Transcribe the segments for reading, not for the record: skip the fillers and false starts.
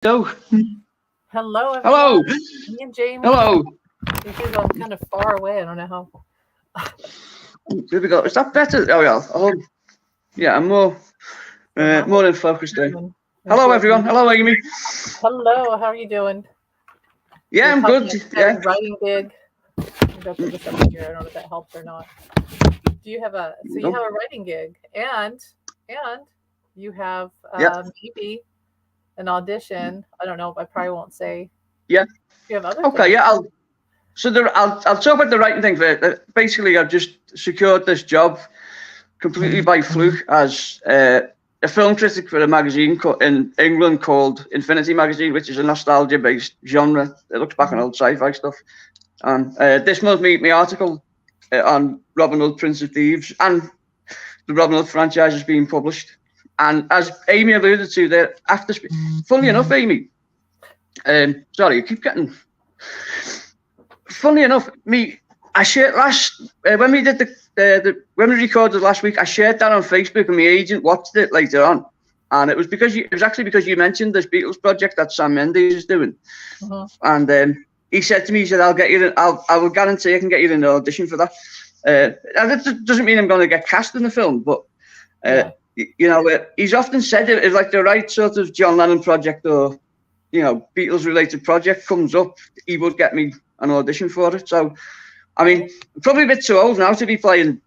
So, Hello, hello, everyone. Me and Jamie. hello. Because I'm kind of far away. I don't know how. Here we go. Is that better? Oh yeah. Oh, yeah. I'm So how more in are focus you there. doing? Hello, Enjoy. everyone. Hello, Amy. Hello, how are you doing? Yeah, You're I'm talking good. about Yeah. your writing gig. Maybe I'll put this up here. I don't know if that helps or not. Do you have a so you Oh, have a writing gig and you have yeah. maybe an audition. I don't know. I probably won't say. Yeah. You have other Okay. things. Yeah. I'll talk about the writing thing first. Basically, I've just secured this job completely by fluke as a film critic for a magazine in England called Infinity Magazine, which is a nostalgia-based genre. It looks back on Mhm. old sci-fi stuff. And this month, my article on Robin Hood, Prince of Thieves, and the Robin Hood franchise is being published. And as Amy alluded to, there after, funnily enough, Amy, sorry, I keep getting. Funnily enough, I shared last when we did when we recorded last week, I shared that on Facebook, and my agent watched it later on, and it was actually because you mentioned this Beatles project that Sam Mendes is doing, Mhm. and he said to me, he said, "I'll get you. I will guarantee I can get you an audition for that." And it doesn't mean I'm going to get cast in the film, but Yeah. he's often said if like the right sort of John Lennon project or Beatles related project comes up, he would get me an audition for it. So, I mean, I'm probably a bit too old now to be playing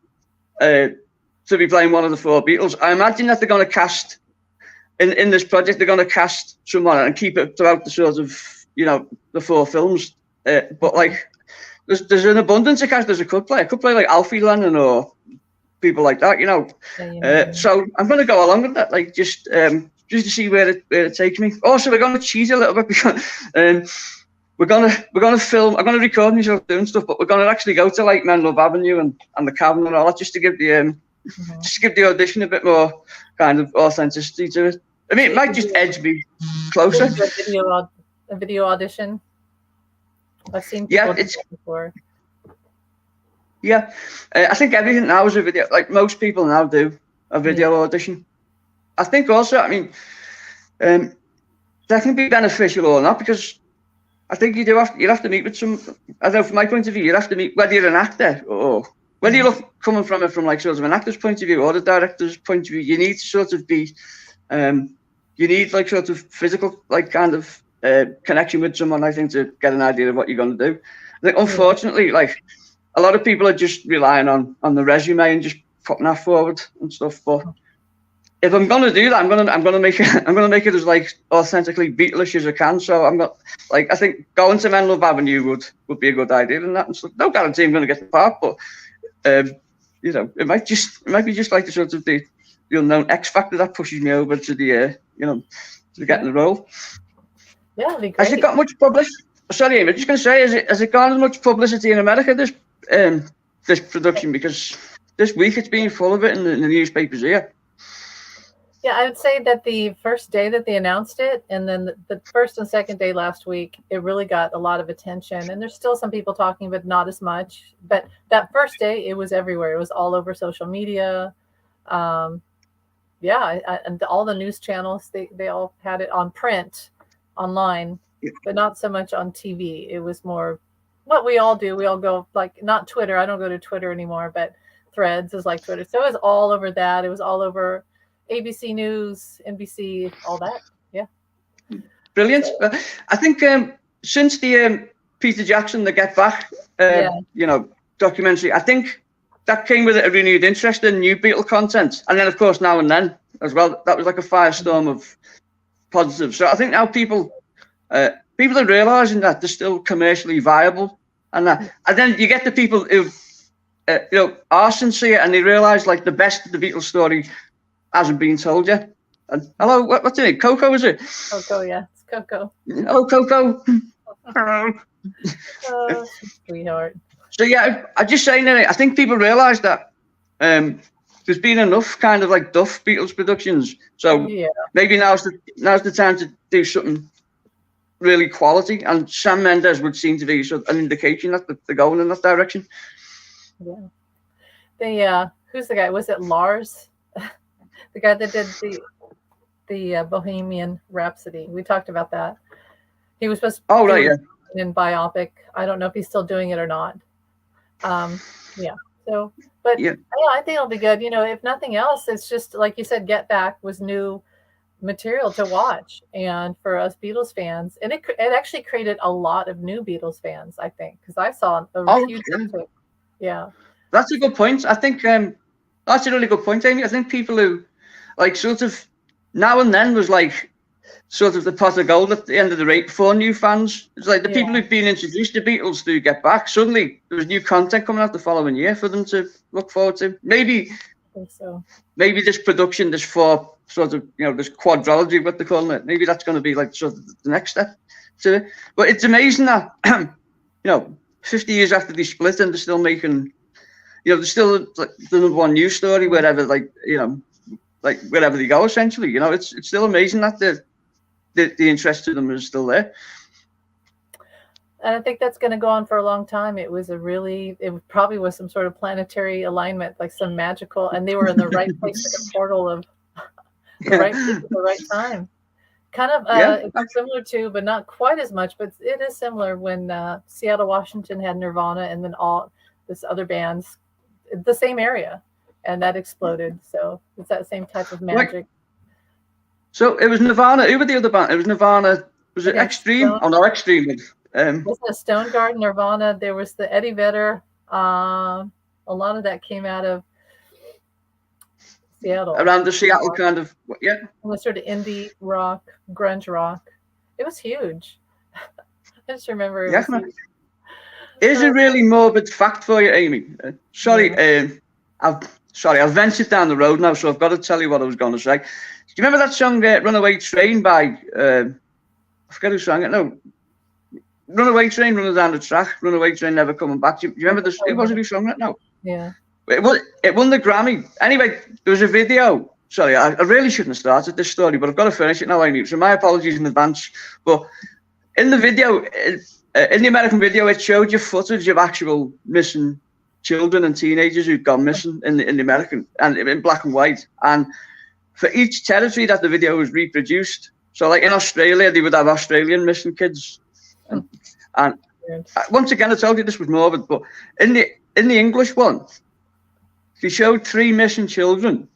one of the four Beatles. I imagine that they're going to cast in this project. They're going to cast someone and keep it throughout the sort of the four films. But like, there's an abundance of cast. I could play like Alfie Lennon or people like that, So I'm going to go along with that, like just to see where it takes me. Also, we're going to cheat a little bit because we're gonna film. I'm gonna record myself doing stuff, but we're gonna actually go to like Menlove Avenue and the Cavern and all that, just to give the audition a bit more kind of authenticity to it. I mean, So it you might can just do edge me so closer. you do a video audition. I've seen people Yeah, do that before. yeah. I think everything now is a video. Like most people now do a Yeah. video audition. I think also, I mean, that can be beneficial or not, because I think you have to meet with some. I don't know, from my point of view, you have to meet whether you're an actor or whether you look coming from it from like sort of an actor's point of view or the director's point of view. You need to sort of be, you need like sort of physical like kind of connection with someone. I think to get an idea of what you're going to do. I think Yeah. unfortunately, like a lot of people are just relying on the resume and just putting that forward and stuff. But if I'm gonna do that, I'm gonna make it as like authentically Beatles as I can. So I'm not like I think going to Menlove Avenue would be a good idea in that and stuff. No guarantee I'm gonna get the part, but it might be just like the sort of the unknown X factor that pushes me over to the to getting the role. Yeah, it'd be Has it great. got much publicity? Sorry, Amy, I'm just gonna say, has it got as much publicity in America this production, because this week it's been full of it in the newspapers here. Yeah, I would say that the first day that they announced it, and then the first and second day last week, it really got a lot of attention. And there's still some people talking, but not as much. But that first day, it was everywhere. It was all over social media. Um, yeah, and all the news channels, they all had it on print, online, but not so much on TV. It was more what we all do. We all go like not Twitter. I don't go to Twitter anymore, but Threads is like Twitter. So it was all over that. It was all over ABC News, NBC, all that. Yeah. Brilliant. So, I think since the Peter Jackson, the Get Back, yeah. documentary, I think that came with a renewed interest in new Beatle content, and then of course Now and Then as well. That was like a firestorm of positive. So I think now people are realizing that they're still commercially viable, and then you get the people who are sincere and they realize like the best of the Beatles story hasn't been told yet. And hello, what's it? Coco, is it? Coco, yeah. It's Coco. Oh, Coco. Oh, sweetheart. So yeah, I'm just saying that I think people realise that there's been enough kind of like Duff Beatles productions. So Yeah. maybe now's the time to do something really quality. And Sam Mendes would seem to be sort of an indication that they're going in that direction. Yeah. Who's the guy? Was it Lars? The guy that did the Bohemian Rhapsody. We talked about that. He was supposed to Oh, right, do yeah. it in biopic. I don't know if he's still doing it or not. Yeah. So, but Yeah. yeah, I think it'll be good. If nothing else, it's just like you said, Get Back was new material to watch, and for us Beatles fans, and it actually created a lot of new Beatles fans, I think, because I saw a Oh, huge yeah. uptick. Yeah. That's a good point. I think that's a really good point, Amy. I think people who like sort of now and then was like sort of the pot of gold at the end of the rate for new fans. It's like the Yeah. people who've been introduced to Beatles to Get Back. Suddenly there was new content coming out the following year for them to look forward to. Maybe I think so. maybe this production, this four sort of, this quadrilogy, what they're calling it, maybe that's going to be like sort of the next step to it. But it's amazing that 50 years after they split and they're still making, they're still like the number one news story wherever, like wherever they go. Essentially, it's still amazing that the interest to them is still there. And I think that's going to go on for a long time. It probably was some sort of planetary alignment, like some magical, and they were in the right place, like a portal of the right place at the right time. Kind of it's similar to, but not quite as much, but it is similar when Seattle, Washington had Nirvana, and then all this other bands, the same area, and that exploded. So it's that same type of magic. So it was Nirvana. Who were the other band? It was Nirvana. Was it Extreme? Stone, oh no, Extreme. Wasn't it Stonegarden, Nirvana? There was the Eddie Vedder. A lot of that came out of Seattle. Around the Seattle kind of, yeah. It was sort of indie rock, grunge rock. It was huge. I just remember it was huge. Is a really morbid fact for you, Amy. Sorry, I've ventured down the road now, so I've got to tell you what I was going to say. Do you remember that song, Runaway Train by, I forget who sang it, no. Runaway Train, running down the track, Runaway Train, never coming back. Do you remember this? Who was it who sang that? No. Yeah. It won the Grammy. Anyway, there was a video. Sorry, I really shouldn't have started this story, but I've got to finish it now, Amy. So my apologies in advance. But in the video, in the American video, it showed you footage of actual missing children and teenagers who'd gone missing in the American, and in black and white. And for each territory that the video was reproduced, so like in Australia, they would have Australian missing kids. And once again, I told you this was morbid, but in the English one, they showed 3 missing children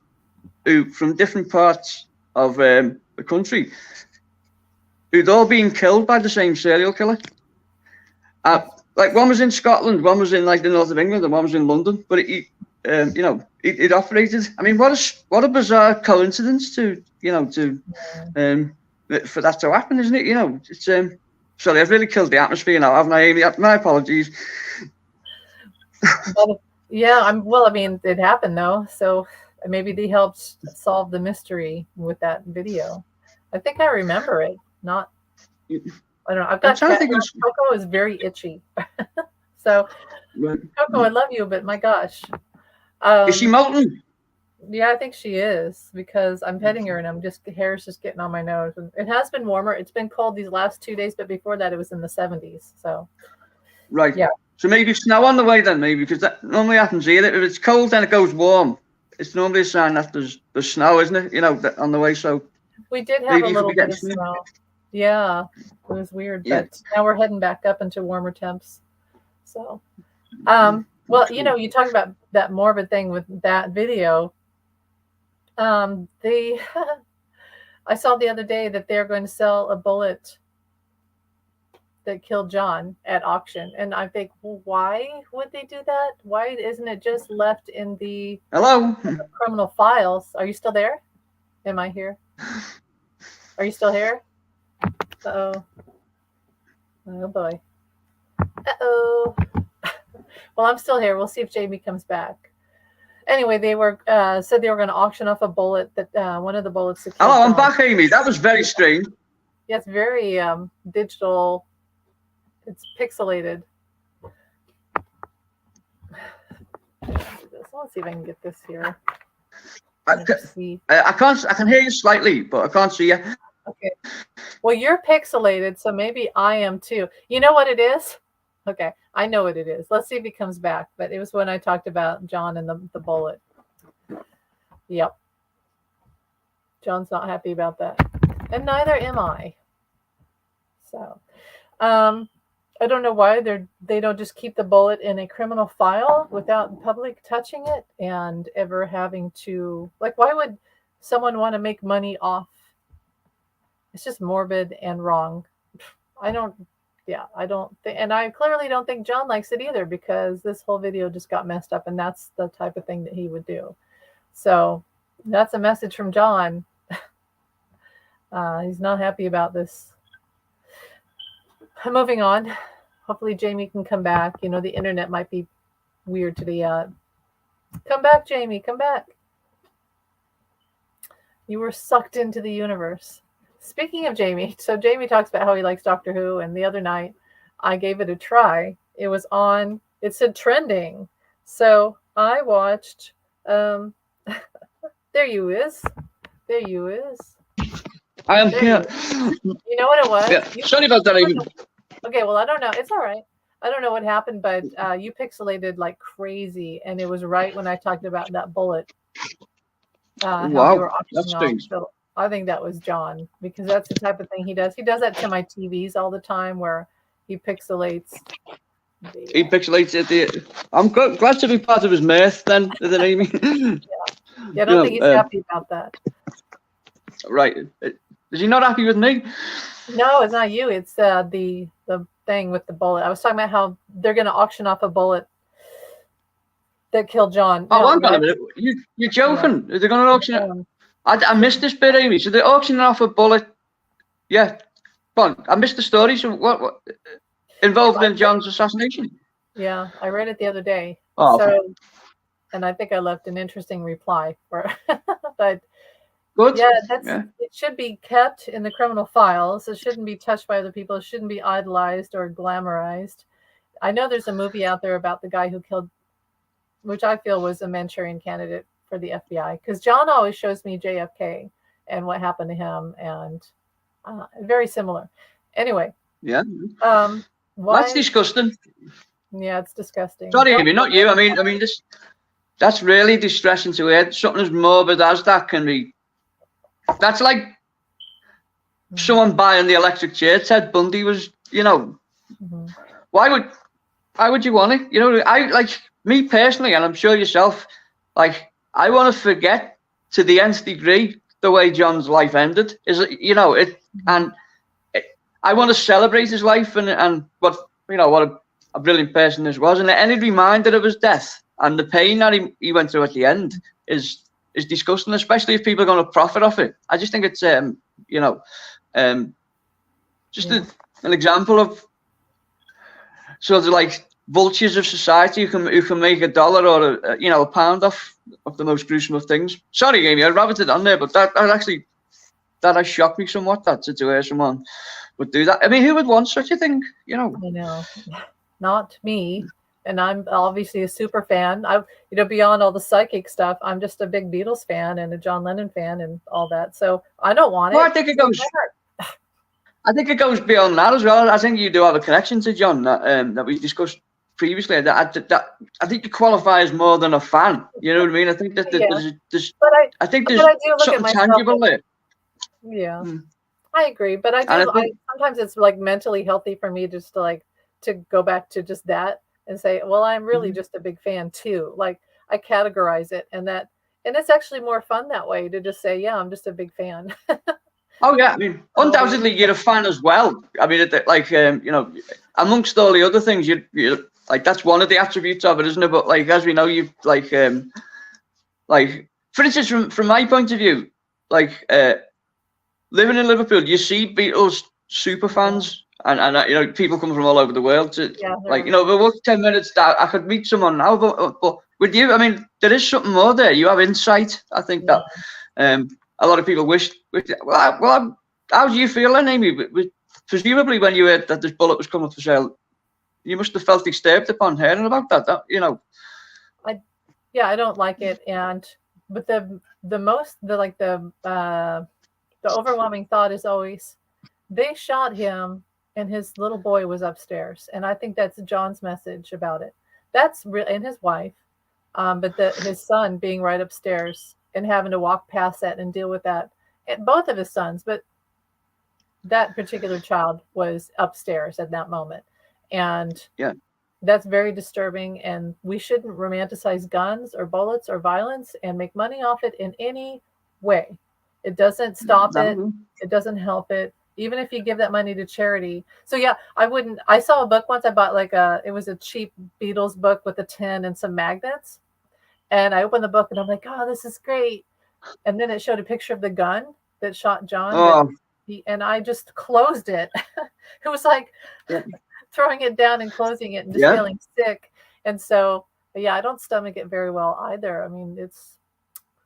who from different parts of the country who'd all been killed by the same serial killer. Like one was in Scotland, one was in like the north of England, and one was in London. But it operated. I mean, what a bizarre coincidence to for that to happen, isn't it? It's sorry, I've really killed the atmosphere now, haven't I, Amy? My apologies. Yeah, I mean, it happened though, so maybe they helped solve the mystery with that video. I think I remember it. I don't know. I've got Coco is very itchy, so Coco, I love you, but my gosh, is she molten? Yeah, I think she is, because I'm petting her and hair's just getting on my nose. It has been warmer. It's been cold these last 2 days, but before that it was in the 70s. So right, yeah. So maybe snow on the way then, maybe, because that normally happens here. If it's cold then it goes warm. It's normally a sign that there's snow, isn't it? On the way. So we did have a little bit of snow. Yeah, it was weird, but now we're heading back up into warmer temps. So, well, you talk about that morbid thing with that video. I saw the other day that they're going to sell a bullet that killed John at auction, and I think, well, why would they do that? Why isn't it just left in the criminal files? Are you still there? Am I here? Are you still here? Uh-oh. Oh boy. Uh-oh. Well, I'm still here. We'll see if Jamie comes back. Anyway, they were said they were going to auction off a bullet that one of the bullets. Hello, I'm back, Amy. That was very strange. Yeah, it's very digital. It's pixelated. Let's see if I can get this here. I can hear you slightly, but I can't see you. Okay. Well, you're pixelated, so maybe I am too. You know what it is? Okay, I know what it is. Let's see if he comes back. But it was when I talked about John and the bullet. Yep. John's not happy about that, and neither am I. So, I don't know why they don't just keep the bullet in a criminal file without the public touching it and ever having to, like, why would someone want to make money off? It's just morbid and wrong. I don't think, and I clearly don't think John likes it either, because this whole video just got messed up, and that's the type of thing that he would do. So that's a message from John. He's not happy about this. Moving on. Hopefully Jamie can come back. You know, the internet might be weird today. Come back, Jamie. Come back. You were sucked into the universe. Speaking of Jamie, so Jamie talks about how he likes Doctor Who, and the other night I gave it a try. It was on, it said trending. So I watched, there you is. There you is. I am here. You know what it was? Yeah. Sorry about that, even. Okay, well, I don't know. It's all right. I don't know what happened, but you pixelated like crazy, and it was right when I talked about that bullet. Wow, that's strange. So I think that was John, because that's the type of thing he does. He does that to my TVs all the time, where he pixelates. He pixelates it. I'm glad to be part of his mirth, then, isn't Amy? Yeah, I don't think he's happy about that. Right. Is he not happy with me? No, it's not you. It's the thing with the bullet. I was talking about how they're going to auction off a bullet that killed John. Oh, hang on a minute. You're joking. Yeah. They're going to auction it. I missed this bit, Amy. So they're auctioning off a bullet. Yeah. Go on. I missed the story. So what involved in John's assassination? Yeah, I read it the other day. Oh. So, and I think I left an interesting reply for but good. Yeah, it should be kept in the criminal files. It shouldn't be touched by other people. It shouldn't be idolized or glamorized. I know there's a movie out there about the guy who killed, which I feel was a Manchurian candidate for the FBI, because John always shows me JFK and what happened to him, and very similar. Anyway. Yeah. That's disgusting. Yeah, it's disgusting. Sorry, Amy, not you. I mean, that's really distressing to hear. Something as morbid as that can be. That's like someone buying the electric chair. Ted Bundy was, you know. Mm-hmm. Why would you want it? You know, I like me personally, and I'm sure yourself. Like, I want to forget to the nth degree the way John's life ended. Is it, you know, it, and I want to celebrate his life and what, you know, what a brilliant person this was, and any reminder of his death and the pain that he went through at the end is disgusting, especially if people are going to profit off it. I just think it's you know, just an example of sort of like vultures of society who can make $1 or you know, £1 off of the most gruesome of things. Sorry, Amy, I rabbited on there, but that has shocked me somewhat, that to hear someone would do that. I mean, who would want such a thing? You know. I know, not me. And I'm obviously a super fan. Beyond all the psychic stuff, I'm just a big Beatles fan and a John Lennon fan and all that. So I don't want it. I think it goes. I think it goes beyond that as well. I think you do have a connection to John that we discussed previously. I think you qualify as more than a fan. You know what I mean? I think that there's something tangible there. Yeah, I agree. But sometimes it's like mentally healthy for me just to go back to just that and say, well, I'm really just a big fan too. Like, I categorize it, and it's actually more fun that way to just say, yeah, I'm just a big fan. Oh yeah, I mean, undoubtedly you're a fan as well. I mean, you know, amongst all the other things, you like, that's one of the attributes of it, isn't it? But like, as we know, you like for instance, from my point of view, like living in Liverpool, you see Beatles super fans. And you know, people come from all over the world to like, you know, if I walk 10 minutes down, I could meet someone now, but with you, I mean, there is something more there. You have insight. I think that a lot of people wish. Well, how do you feel then, Amy? Presumably, when you heard that this bullet was coming for sale, you must have felt disturbed upon hearing about that. You know. I don't like it, but the overwhelming thought is always, they shot him and his little boy was upstairs. And I think that's John's message about it. That's real, and his wife, but his son being right upstairs and having to walk past that and deal with that. both of his sons, but that particular child was upstairs at that moment. And yeah, that's very disturbing. And we shouldn't romanticize guns or bullets or violence and make money off it in any way. It doesn't stop it. It doesn't help it. Even if you give that money to charity. So yeah, I saw a book once. I bought it was a cheap Beatles book with a tin and some magnets. And I opened the book and I'm like, oh, this is great. And then it showed a picture of the gun that shot John. Oh. And I just closed it. It was like throwing it down and closing it and just feeling sick. And so, yeah, I don't stomach it very well either. I mean,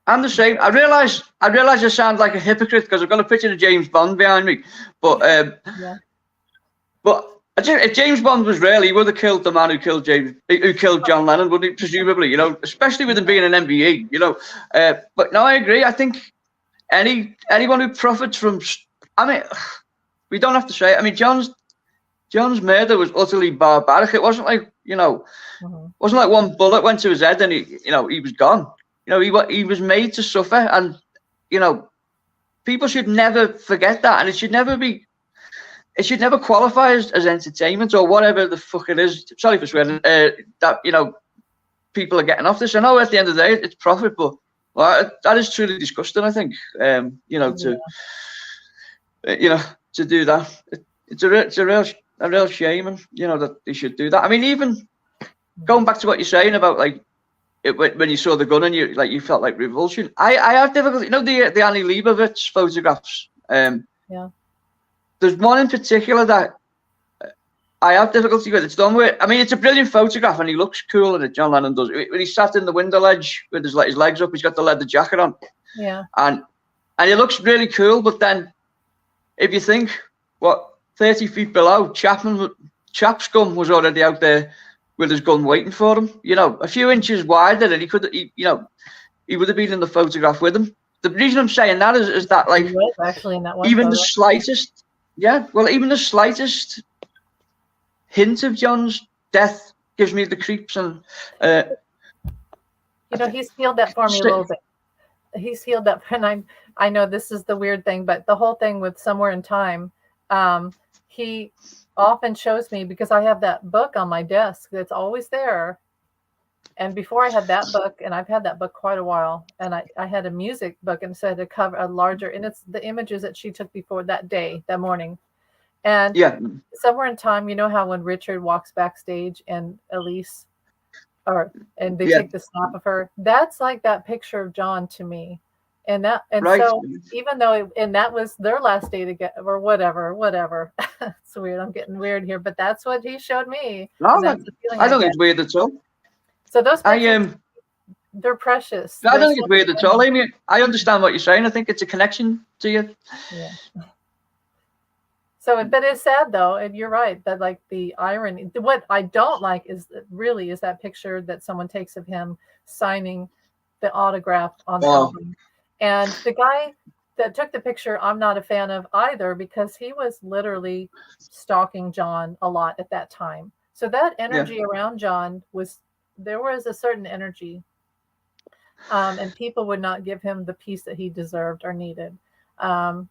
I'm the same. I realize I sound like a hypocrite because I've got a picture of James Bond behind me. But but if James Bond was real, he would have killed the man who killed John Lennon, wouldn't he? Presumably, you know, especially with him being an MBE, you know. But no, I agree. I think anyone who profits from, I mean, we don't have to say it. I mean, John's murder was utterly barbaric. It wasn't like, you know, wasn't like one bullet went to his head and he was gone. You know, he was made to suffer, and you know, people should never forget that, and it should never qualify as entertainment or whatever the fuck it is. Sorry for swearing. That, you know, people are getting off this. I know at the end of the day it's profit, but that is truly disgusting. I think, you know, to do that, it's a real shame, and you know that they should do that. I mean, even going back to what you're saying about like. When you saw the gun and you felt like revulsion. I have difficulty. You know the Annie Leibovitz photographs. There's one in particular that I have difficulty with. It's done with. I mean, it's a brilliant photograph and he looks cool in it. John Lennon does. When he sat in the window ledge with his legs up, he's got the leather jacket on. Yeah. And it looks really cool. But then, if you think 30 feet below, Chap's gun was already out there with his gun waiting for him, you know, a few inches wider, and he would have been in the photograph with him. The reason I'm saying that is that, like, he was actually in that one even photo. Even the slightest hint of John's death gives me the creeps. And you know, he's healed that for me a little bit. He's healed that, and I know this is the weird thing, but the whole thing with Somewhere in Time, he often shows me, because I have that book on my desk that's always there. And before I had that book, and I've had that book quite a while, and I had a music book, and so I had to cover a larger, and it's the images that she took before that morning. And Somewhere in Time, you know how when Richard walks backstage and Elise, and they take the snap of her, that's like that picture of John to me. And so even though, and that was their last day together or whatever. It's weird. I'm getting weird here, but that's what he showed me. No, I don't think it's weird at all. So those pictures, they're precious. I don't think it's weird at all, Amy. I understand what you're saying. I think it's a connection to you. Yeah. So, but it's sad though, and you're right that, like, the irony. What I don't like is that picture that someone takes of him signing the autograph on the album. And the guy that took the picture, I'm not a fan of either, because he was literally stalking John a lot at that time. So that energy around John there was a certain energy, and people would not give him the peace that he deserved or needed. And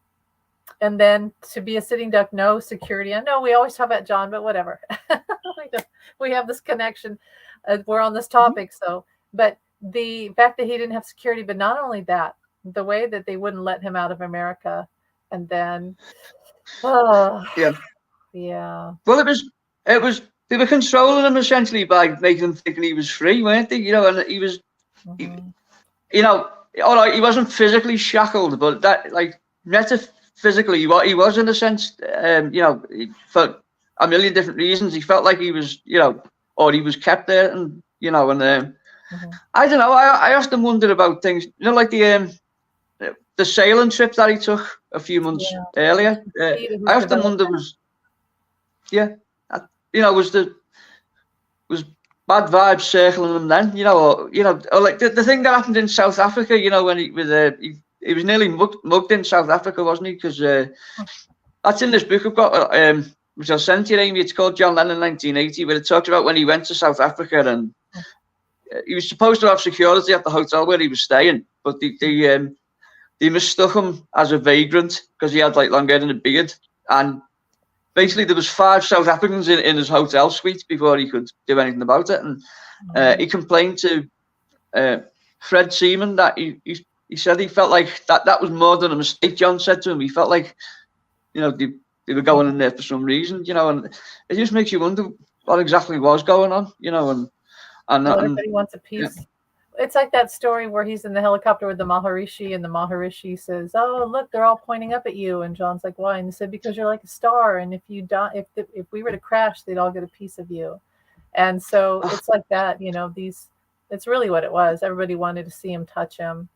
then to be a sitting duck, no security. I know we always talk about John, but whatever. We have this connection. We're on this topic. So, but the fact that he didn't have security, but not only that, the way that they wouldn't let him out of America, and then well, it was they were controlling him essentially by making him think he was free, weren't they? You know, and he was you know, all right, he wasn't physically shackled, but that, like, metaphysically he was in a sense, you know, for a million different reasons. He felt like he was, you know, or he was kept there, and you know, and I don't know, I often wondered about things, you know, like the sailing trip that he took a few months earlier. I often wonder was bad vibes circling him then, you know, or like the thing that happened in South Africa, you know, when he was nearly mugged in South Africa, wasn't he? Because that's in this book I've got, which I'll send to you, Amy. It's called John Lennon 1980, where it talks about when he went to South Africa, and he was supposed to have security at the hotel where he was staying, but the they mistook him as a vagrant because he had like long hair and a beard. And basically, there was 5 South Africans in his hotel suite before he could do anything about it. And he complained to Fred Seaman that he said he felt like that was more than a mistake. John said to him, he felt like, you know, they were going in there for some reason, you know, and it just makes you wonder what exactly was going on, you know, and everybody wants a piece. Yeah. It's like that story where he's in the helicopter with the Maharishi, and the Maharishi says, "Oh, look, they're all pointing up at you." And John's like, "Why?" And he said, "Because you're like a star, and if you die, if we were to crash, they'd all get a piece of you." And so it's like that, you know. It's really what it was. Everybody wanted to see him, touch him.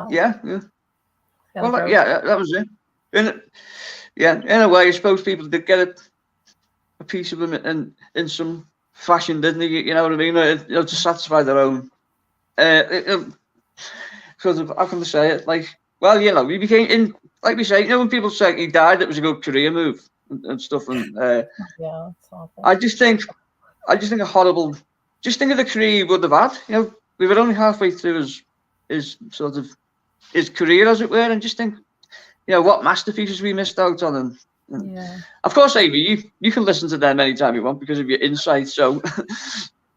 Yeah. Well, that was it. In a way, I suppose people did get a piece of him in some fashion, didn't they? You know what I mean? You know, to satisfy their own. Sort of, how can I say it? Like, well, you know, he became like we say, you know, when people say he died, it was a good career move and stuff. And yeah, it's awful. I just think a horrible. Just think of the career he would have had. You know, we were only halfway through his sort of his career, as it were, and just think, you know, what masterpieces we missed out on. And yeah. Of course, Amy, you can listen to them anytime you want because of your insight. So,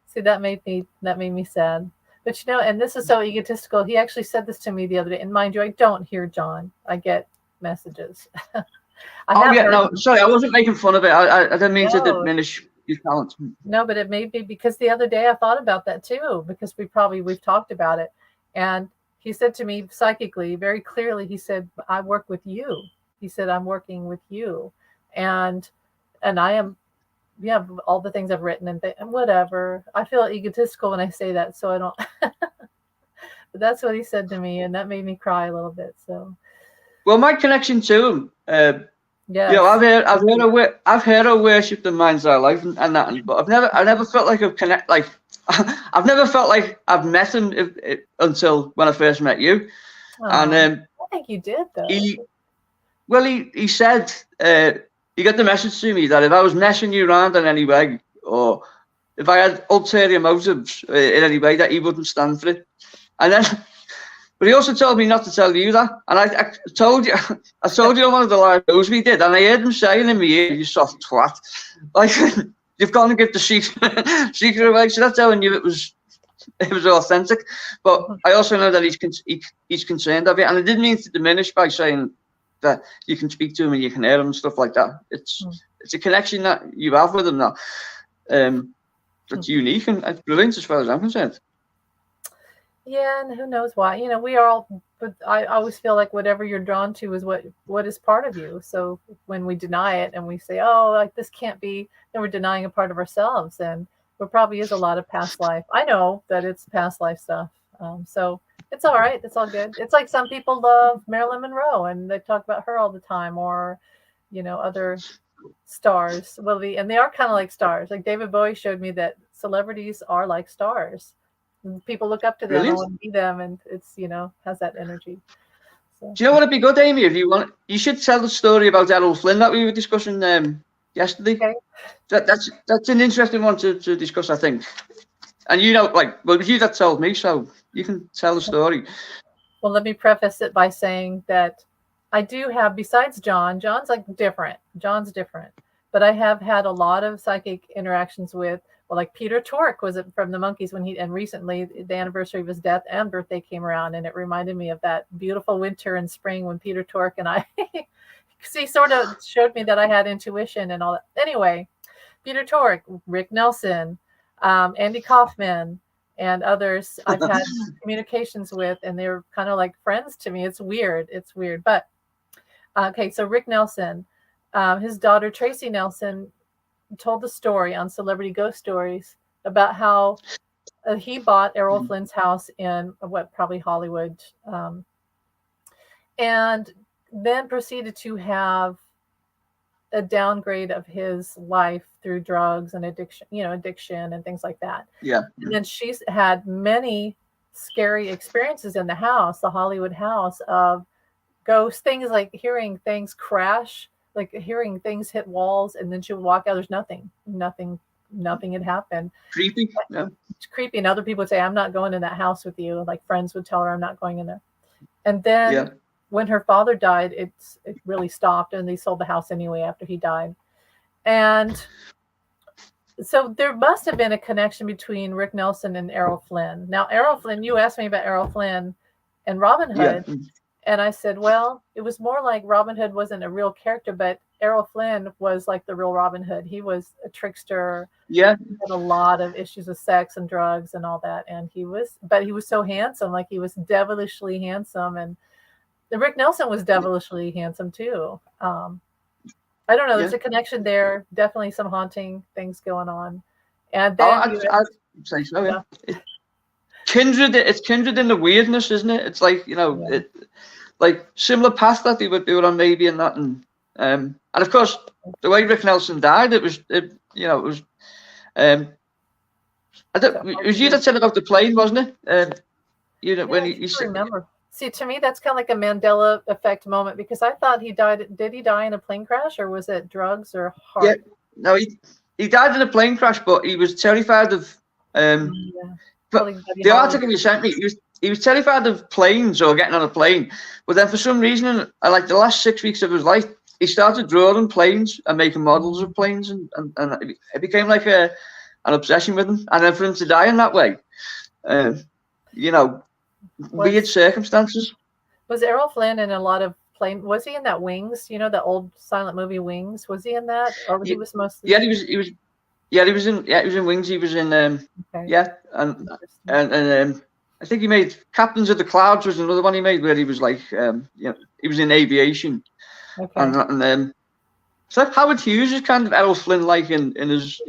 see, that made me sad. But you know, and this is so egotistical. He actually said this to me the other day. And mind you, I don't hear John. I get messages. Sorry, I wasn't making fun of it. I didn't mean to diminish your talent. No, but it may be because the other day I thought about that too, because we've talked about it. And he said to me psychically, very clearly, he said, "I work with you." He said, "I'm working with you." And I am, yeah, all the things I've written and whatever. I feel egotistical when I say that, so I don't. But that's what he said to me, and that made me cry a little bit. So, well, my connection to him, yeah, you know, I've heard her worshipped in Mind's Eye Life and that, but I never felt like I've never felt like I've met him until when I first met you. And I think you did though. He said he got the message to me that if I was messing you around in any way, or if I had ulterior motives in any way, that he wouldn't stand for it. And then, but he also told me not to tell you that. And I told you on one of the live shows we did, and I heard him saying in my ear, "You soft twat," like you've gone to give the secret away. So that's how I knew it was authentic. But I also know that he's concerned of it, and I didn't mean to diminish by saying that you can speak to him and you can hear him and stuff like that. It's a connection that you have with him now. That's unique and it's brilliant as far as I'm concerned. Yeah, and who knows why? You know, we are all. But I always feel like whatever you're drawn to is what is part of you. So when we deny it and we say, "Oh, like this can't be," then we're denying a part of ourselves, and there probably is a lot of past life. I know that it's past life stuff. So it's all right. It's all good. It's like some people love Marilyn Monroe and they talk about her all the time, or, you know, other stars. Well, and they are kind of like stars. Like David Bowie showed me that celebrities are like stars. People look up to them and want to be them, and it's, you know, has that energy. So. Do you know what would be good, Amy? If you want, you should tell the story about Errol Flynn that we were discussing yesterday. Okay. That's an interesting one to discuss, I think. And you know, like, well, it was you that told me, so you can tell the story. Well, let me preface it by saying that I do have, besides John's like different. John's different, but I have had a lot of psychic interactions with. Well, like Peter Tork was from the Monkees and recently the anniversary of his death and birthday came around, and it reminded me of that beautiful winter and spring when Peter Tork and I, he sort of showed me that I had intuition and all that. Anyway, Peter Tork, Rick Nelson, Andy Kaufman, and others I've had communications with, and they're kind of like friends to me. It's weird. But okay, so Rick Nelson, his daughter Tracy Nelson told the story on Celebrity Ghost Stories about how he bought Errol Flynn's house in probably Hollywood, and then proceeded to have a downgrade of his life through drugs and addiction and things like that. Yeah. And then she's had many scary experiences in the house, the Hollywood house, of ghosts, things like hearing things crash, like hearing things hit walls, and then she would walk out. There's nothing had happened. Creepy. Yeah. It's creepy. And other people would say, "I'm not going in that house with you." Like friends would tell her, "I'm not going in there." And then Yeah. when her father died, it really stopped, and they sold the house anyway after he died. And so there must have been a connection between Rick Nelson and Errol Flynn. Now, Errol Flynn, you asked me about Errol Flynn and Robin Hood. Yeah. And I said, well, it was more like Robin Hood wasn't a real character, but Errol Flynn was like the real Robin Hood. He was a trickster. Yeah. He had a lot of issues with sex and drugs and all that. And he was so handsome. Like, he was devilishly handsome. And Rick Nelson was devilishly handsome too. I don't know. There's a connection there. Definitely some haunting things going on. And then I'd say so. Yeah. It's kindred in the weirdness, isn't it? It's like, it, like similar path that they were on maybe, and that, and of course the way Rick Nelson died, it was you that said about the plane, wasn't it? When he said, remember. See, to me, that's kind of like a Mandela effect moment, because I thought he died. Did he die in a plane crash, or was it drugs or heart? Yeah, no, he died in a plane crash, but he was terrified of. But the article you sent me, he was terrified of planes or getting on a plane. But then for some reason, like the last 6 weeks of his life, he started drawing planes and making models of planes, and it became like an obsession with him. And then for him to die in that way, weird circumstances. Was Errol Flynn in a lot of plane? Was he in that Wings? The old silent movie Wings. Was he in that, or he was mostly? Yeah, he was in Wings. He was in and I think he made Captains of the Clouds was another one he made, where he was like he was in aviation. Okay. And so Howard Hughes is kind of Errol Flynn like in his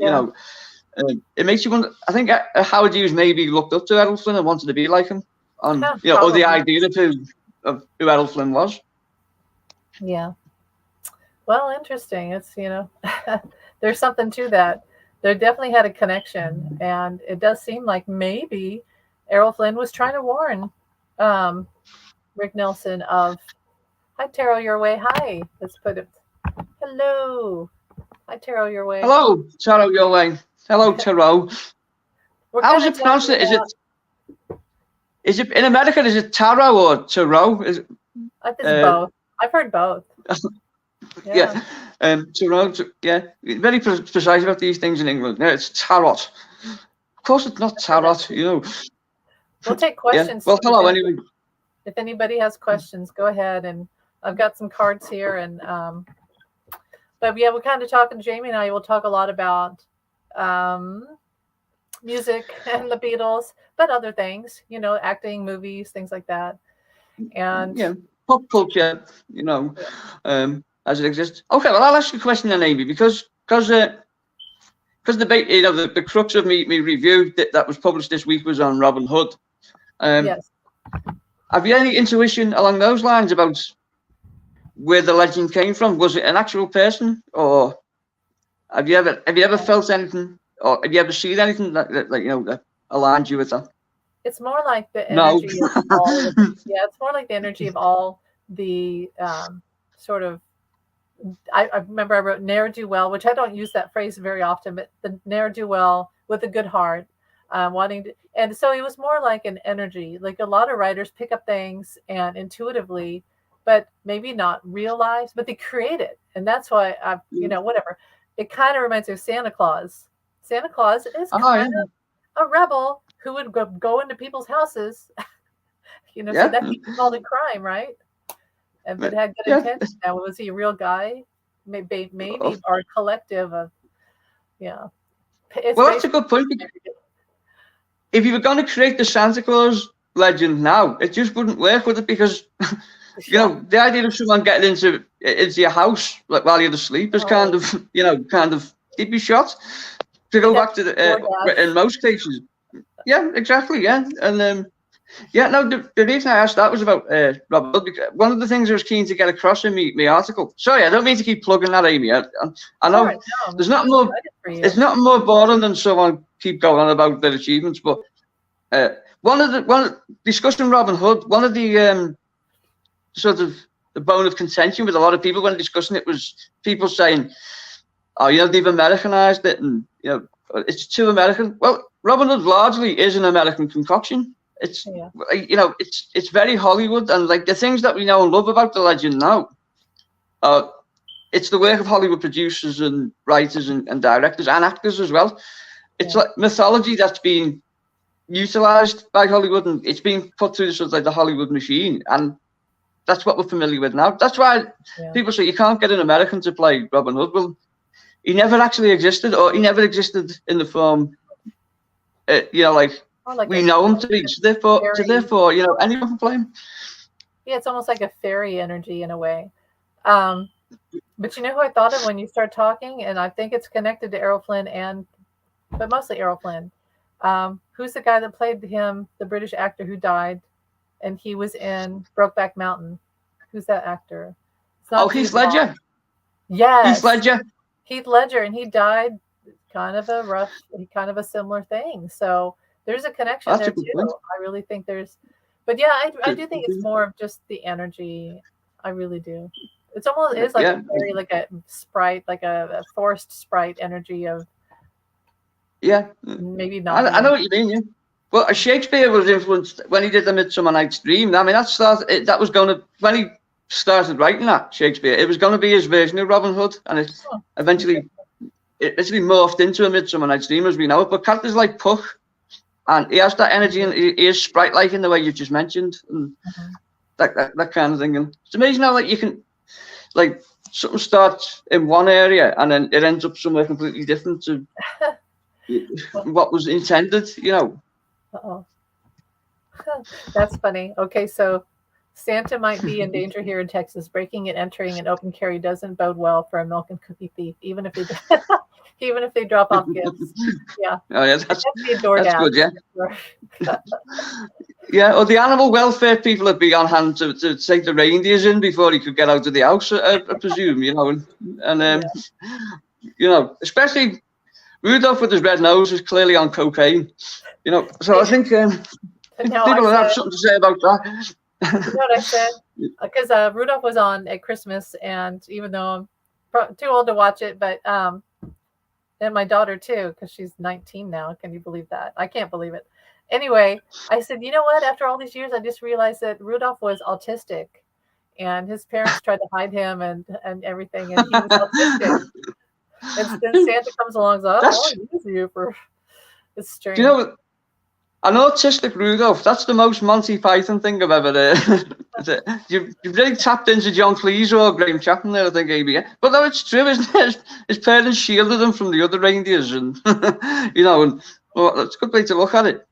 it makes you wonder. I think Howard Hughes maybe looked up to Errol Flynn and wanted to be like him on or the idea of who Errol Flynn was. Yeah. Well, interesting. It's there's something to that. There definitely had a connection, and it does seem like maybe Errol Flynn was trying to warn Rick Nelson of, hi, Taro Your Way. Hi. Let's put it. Hello. Hi, Taro Your Way. Hello, Taro Your Way. Hello, Taro. How is it pronounced? Is it in America? Is it Taro or Taro? It's both. I've heard both. Yeah. Taro. Yeah. Very precise about these things in England. Yeah, it's tarot. Of course, it's not tarot. We'll take questions. Yeah. Well, hello anyway. If anybody has questions, go ahead, and I've got some cards here, and but yeah, we're kind of talking. Jamie and I will talk a lot about music and the Beatles, but other things, acting, movies, things like that, and pop culture, as it exists. Okay, well, I'll ask you a question then, Amy, because the the crux of me review that was published this week was on Robin Hood. Yes. Have you any intuition along those lines about where the legend came from? Was it an actual person, or have you ever felt anything, or have you ever seen anything that aligned you with that? It's more like the energy of all. It's more like the energy of all the sort of. I remember I wrote ne'er-do-well, which I don't use that phrase very often, but the ne'er-do-well with a good heart, wanting to, and so it was more like an energy. Like a lot of writers pick up things and intuitively, but maybe not realize, but they create it, and that's why whatever. It kind of reminds me of Santa Claus. Santa Claus is kind of a rebel who would go into people's houses, so that he called it crime, right? But had good intention. Now, was he a real guy? Maybe or a collective of, Well, that's a good point. If you were going to create the Santa Claus legend now, it just wouldn't work with it, because the idea of someone getting into your house like while you're asleep is kind of you'd be shot. To go back to the in most cases. Yeah, exactly. Yeah, and the reason I asked that was about Robin Hood. One of the things I was keen to get across in my article. Sorry, I don't mean to keep plugging that, Amy. I know there's nothing more. It's not more boring than someone keep going on about their achievements. But one discussing Robin Hood, one of the sort of the bone of contention with a lot of people when discussing it was people saying, "Oh, they've Americanized it, and it's too American." Well, Robin Hood largely is an American concoction. It's Yeah. it's very Hollywood, and like the things that we know and love about the legend now, it's the work of Hollywood producers and writers and directors and actors as well. It's like mythology that's been utilized by Hollywood, and it's been put through sort of like the Hollywood machine, and that's what we're familiar with now. That's why people say you can't get an American to play Robin Hood. Well, he never actually existed, or he never existed in the form, like we know him to be. So therefore, anyone can play him. Yeah, it's almost like a fairy energy in a way. But you know who I thought of when you start talking, and I think it's connected to Errol Flynn but mostly Errol Flynn. Who's the guy that played him, the British actor who died, and he was in Brokeback Mountain? Who's that actor? Heath Ledger. Yes. Heath Ledger, and he died kind of a similar thing. So there's a connection there too. Point. I really think but yeah, I do think it's more of just the energy. I really do. It's almost is like a very like a sprite, like a forced sprite energy of. Yeah. Maybe not. I know what you mean. Yeah. Well, Shakespeare was influenced when he did the Midsummer Night's Dream. I mean, that was going to when he started writing that Shakespeare. It was going to be his version of Robin Hood, and it eventually morphed into a Midsummer Night's Dream as we know it. But characters like Puck, and he has that energy, and he is sprite-like in the way you just mentioned, and that kind of thing. And it's amazing how like you can, like something starts in one area and then it ends up somewhere completely different to what was intended. Uh-oh. That's funny. Okay, so Santa might be in danger here in Texas. Breaking and entering an open carry doesn't bode well for a milk and cookie thief, even if they drop off gifts. Yeah. Oh yeah, that's good. Yeah. Yeah. Or the animal welfare people would be on hand to take the reindeers in before he could get out of the house. I presume, especially Rudolph with his red nose is clearly on cocaine. So I think people will have something to say about that. You know what I said? Because Rudolph was on at Christmas, and even though I'm too old to watch it, but and my daughter too, because she's 19 now. Can you believe that? I can't believe it. Anyway, I said, you know what? After all these years, I just realized that Rudolph was autistic, and his parents tried to hide him and everything, and he was autistic. And then Santa comes along and says, I'll use you for. It's strange. Do you know, an autistic Rudolph, that's the most Monty Python thing I've ever You've really tapped into John Cleese or Graham Chapman there, I think, maybe. But no, it's true, isn't it? His parents shielded him from the other reindeers, and, it's a good way to look at it.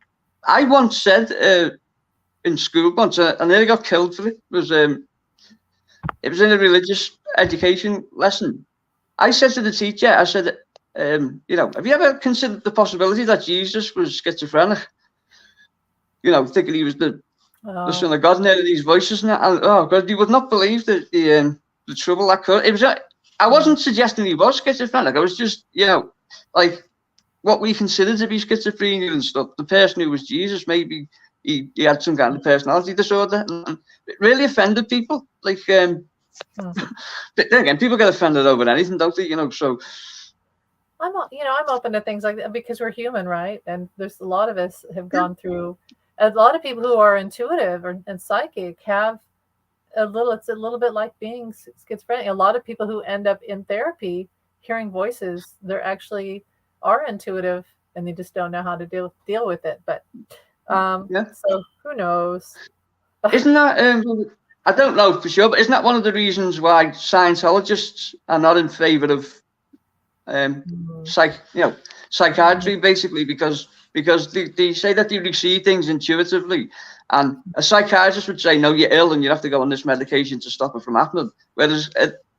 I once said in school once, I nearly got killed for it. It was in a religious education lesson. I said to the teacher, I said, have you ever considered the possibility that Jesus was schizophrenic? Thinking he was the Son of God, and hearing these voices, and oh God, you would not believe the trouble that could. It was. I wasn't suggesting he was schizophrenic. I was just, like what we consider to be schizophrenia and stuff. The person who was Jesus, maybe he had some kind of personality disorder, and it really offended people. Like, but then again, people get offended over anything, don't they? So. I'm open to things like that because we're human, right? And there's a lot of us have gone through. A lot of people who are intuitive and psychic have it's a little bit like being schizophrenic. A lot of people who end up in therapy hearing voices, they actually are intuitive and they just don't know how to deal with it. But so who knows? Isn't that I don't know for sure, but isn't that one of the reasons why Scientologists are not in favor of psychiatry, basically, because they say that they receive things intuitively, and a psychiatrist would say, no, you're ill and you have to go on this medication to stop it from happening, whereas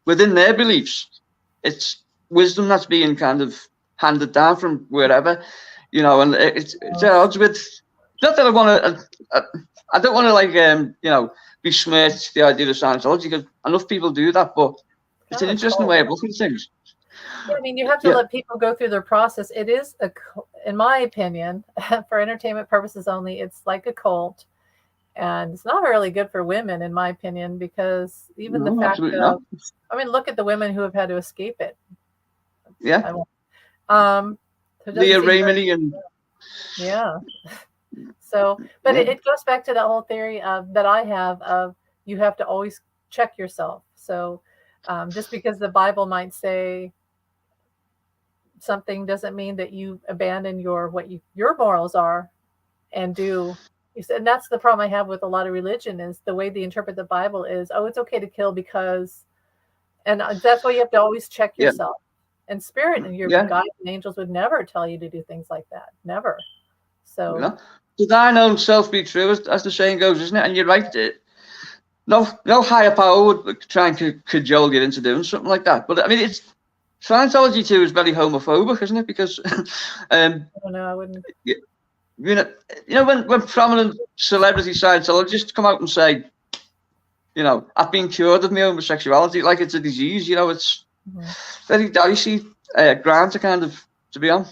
within their beliefs it's wisdom that's being kind of handed down from wherever, and it's at odds with, not that I don't want to besmirch the idea of Scientology, because enough people do that, but it's an interesting way of looking at things. I mean, you have to let people go through their process. It is in my opinion, for entertainment purposes only, it's like a cult, and it's not really good for women, in my opinion, because even the fact of, look at the women who have had to escape it. Yeah. Leah Remini and. Yeah. So, but Yeah. it goes back to that whole theory that I have of you have to always check yourself. So, just because the Bible might say something doesn't mean that you abandon your morals are and do. And that's the problem I have with a lot of religion is the way they interpret the Bible is, oh, it's okay to kill because, and that's why you have to always check Yeah. yourself. And spirit and your Yeah. guides and angels would never tell you to do things like that. Never. So, You know, to thine own self be true, as the saying goes, isn't it? And you're right. No higher power would try and cajole you into doing something like that. But I mean, Scientology too is very homophobic, isn't it? Because I don't know. I wouldn't. you know when prominent celebrity Scientologists come out and say, I've been cured of my homosexuality, like it's a disease. It's very dicey ground to be on.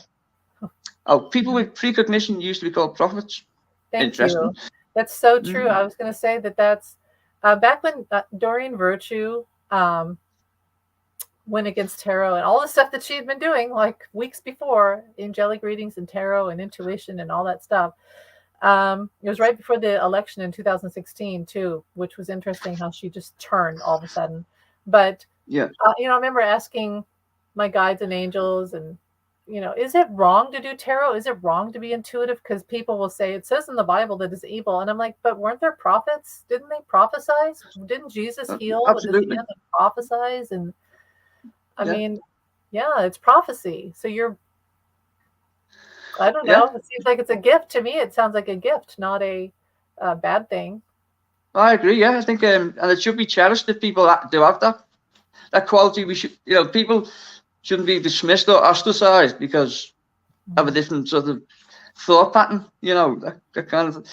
Oh, people with precognition used to be called prophets. Thank you. That's so true. I was going to say that's back when Doreen Virtue went against tarot and all the stuff that she had been doing like weeks before, angelic readings and tarot and intuition and all that stuff. It was right before the election in 2016 too, which was interesting how she just turned all of a sudden. But yeah, I remember asking my guides and angels and is it wrong to do tarot? Is it wrong to be intuitive? Because people will say it says in the Bible that it's evil. And I'm like, but weren't there prophets? Didn't they prophesize? Didn't Jesus heal with his hand and prophesize? And I mean, yeah, it's prophecy. So I don't know. It seems like it's a gift to me. It sounds like a gift, not a bad thing. I agree. Yeah, I think, and it should be cherished if people do have that quality. We should, people shouldn't be dismissed or ostracized because of a different sort of thought pattern. That kind of.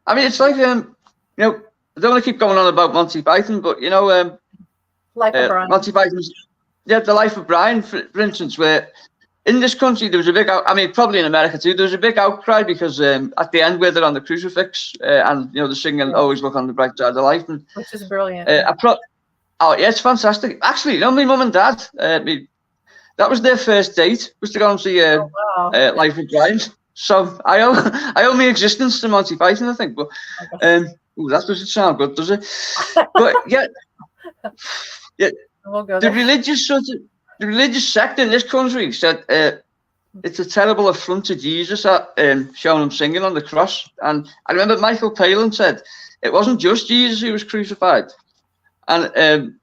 I mean, it's like I don't want to keep going on about Monty Python, but Life of Brian. Monty Python's The Life of Brian, for instance, where in this country there was a big probably in America too, there was a big outcry because at the end where they're on the crucifix and they're singing "Always Look on the Bright Side of Life," which is brilliant. It's fantastic. Actually, my mum and dad, that was their first date, was to go and see Life of Brian. So I owe my existence to Monty Python, I think. But that doesn't sound good, does it? But yeah. We'll go the religious sect in this country said it's a terrible affront to Jesus showing him singing on the cross. And I remember Michael Palin said it wasn't just Jesus who was crucified. And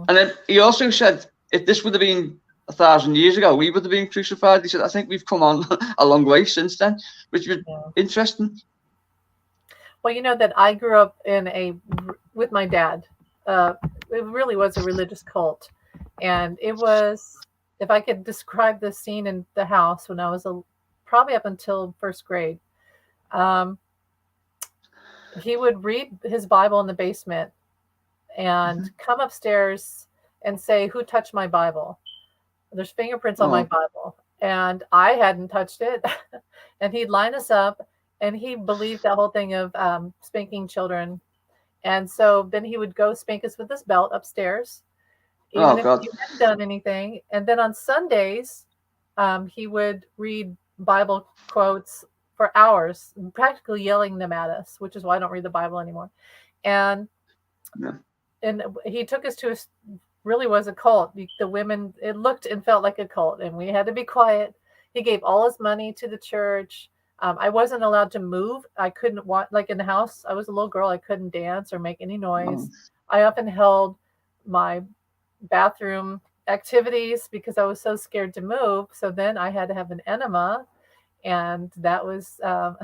then he also said if this would have been 1,000 years ago, we would have been crucified. He said, I think we've come on a long way since then, which was interesting. Well, that I grew up with my dad. It really was a religious cult. And it was, if I could describe the scene in the house when I was probably up until first grade, he would read his Bible in the basement and come upstairs and say, "Who touched my Bible? There's fingerprints on my Bible." And I hadn't touched it. And he'd line us up and he believed that whole thing of spanking children. And so then he would go spank us with his belt upstairs, even if you hadn't done anything. And then on Sundays, he would read Bible quotes for hours, practically yelling them at us, which is why I don't read the Bible anymore. And he took us to really was a cult. The women, it looked and felt like a cult, and we had to be quiet. He gave all his money to the church. I wasn't allowed to move. I couldn't like in the house. I was a little girl. I couldn't dance or make any noise. I often held my bathroom activities because I was so scared to move. So then I had to have an enema, and that was a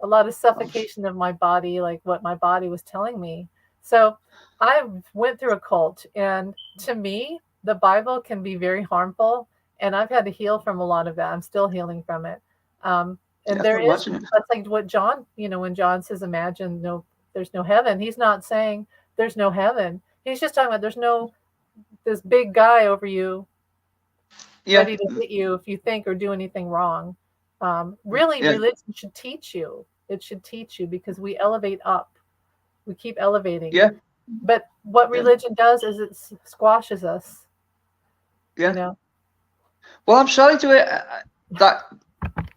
lot of suffocation of my body, like what my body was telling me. So I went through a cult, and to me, the Bible can be very harmful, and I've had to heal from a lot of that. I'm still healing from it. And that's like what John, when John says, imagine there's no heaven. He's not saying there's no heaven. He's just talking about there's no, this big guy over you ready to hit you if you think or do anything wrong. Religion should teach you. It should teach you because we elevate up. We keep elevating. Yeah. But what religion does is it squashes us. Yeah. Well, I'm sorry to hear that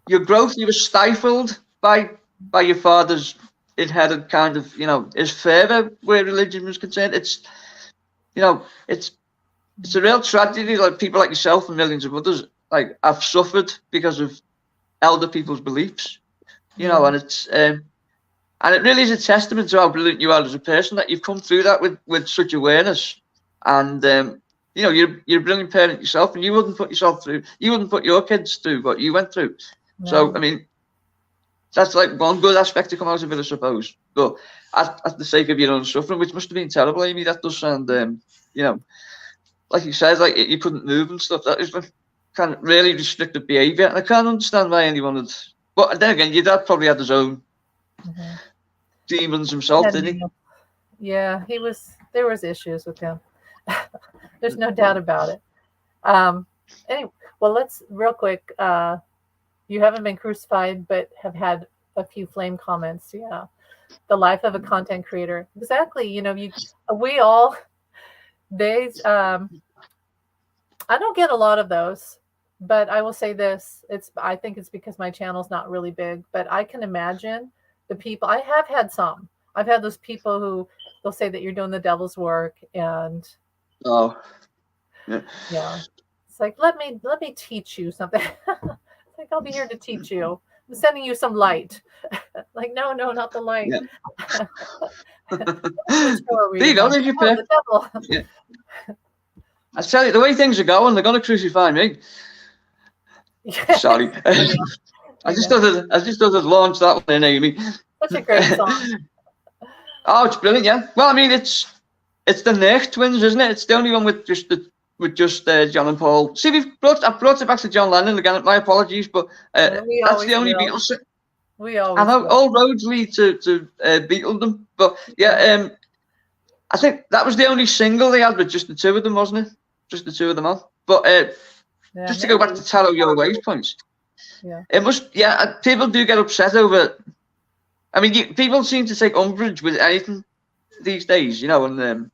your growth, you were stifled by your father's inherited kind of, his fervor where religion was concerned. It's it's a real tragedy. Like people like yourself and millions of others like have suffered because of elder people's beliefs. And it's and it really is a testament to how brilliant you are as a person that you've come through that with such awareness. And you're a brilliant parent yourself, and you wouldn't put your kids through what you went through. No. So I mean, that's like one good aspect to come out of it, I suppose. But at the sake of your own suffering, which must have been terrible, Amy, that does sound, like you said, like you couldn't move and stuff. That is kind of really restrictive behaviour, and I can't understand why anyone would. But then again, your dad probably had his own demons himself, didn't he? Yeah, there was issues with him. There's no doubt about it. Anyway, well, let's real quick. You haven't been crucified, but have had a few flame comments. Yeah, the life of a content creator. Exactly. We all. I don't get a lot of those, but I will say this. I think it's because my channel's not really big, but I can imagine the people. I have had some. I've had those people who they'll say that you're doing the devil's work, and yeah. It's like, let me teach you something. It's like, I'll be here to teach you. I'm sending you some light. Like, no, not the light. Yeah. There you go. There's your the devil. Yeah. I tell you, the way things are going, they're going to crucify me. Yeah. Sorry. I just thought I'd launch that one in, Amy. Such a great song. Oh, it's brilliant, yeah. Well, I mean, it's the Nurk twins, isn't it? It's the only one with just John and Paul. See, I've brought it back to John Lennon again. My apologies, but that's the only Beatles. We always. I know all roads lead to Beatledom, but yeah, I think that was the only single they had with just the two of them, wasn't it? Just the two of them on. But just to go back to Taro Your Ways points, it must. Yeah, people do get upset over. I mean, people seem to take umbrage with anything these days, and I'm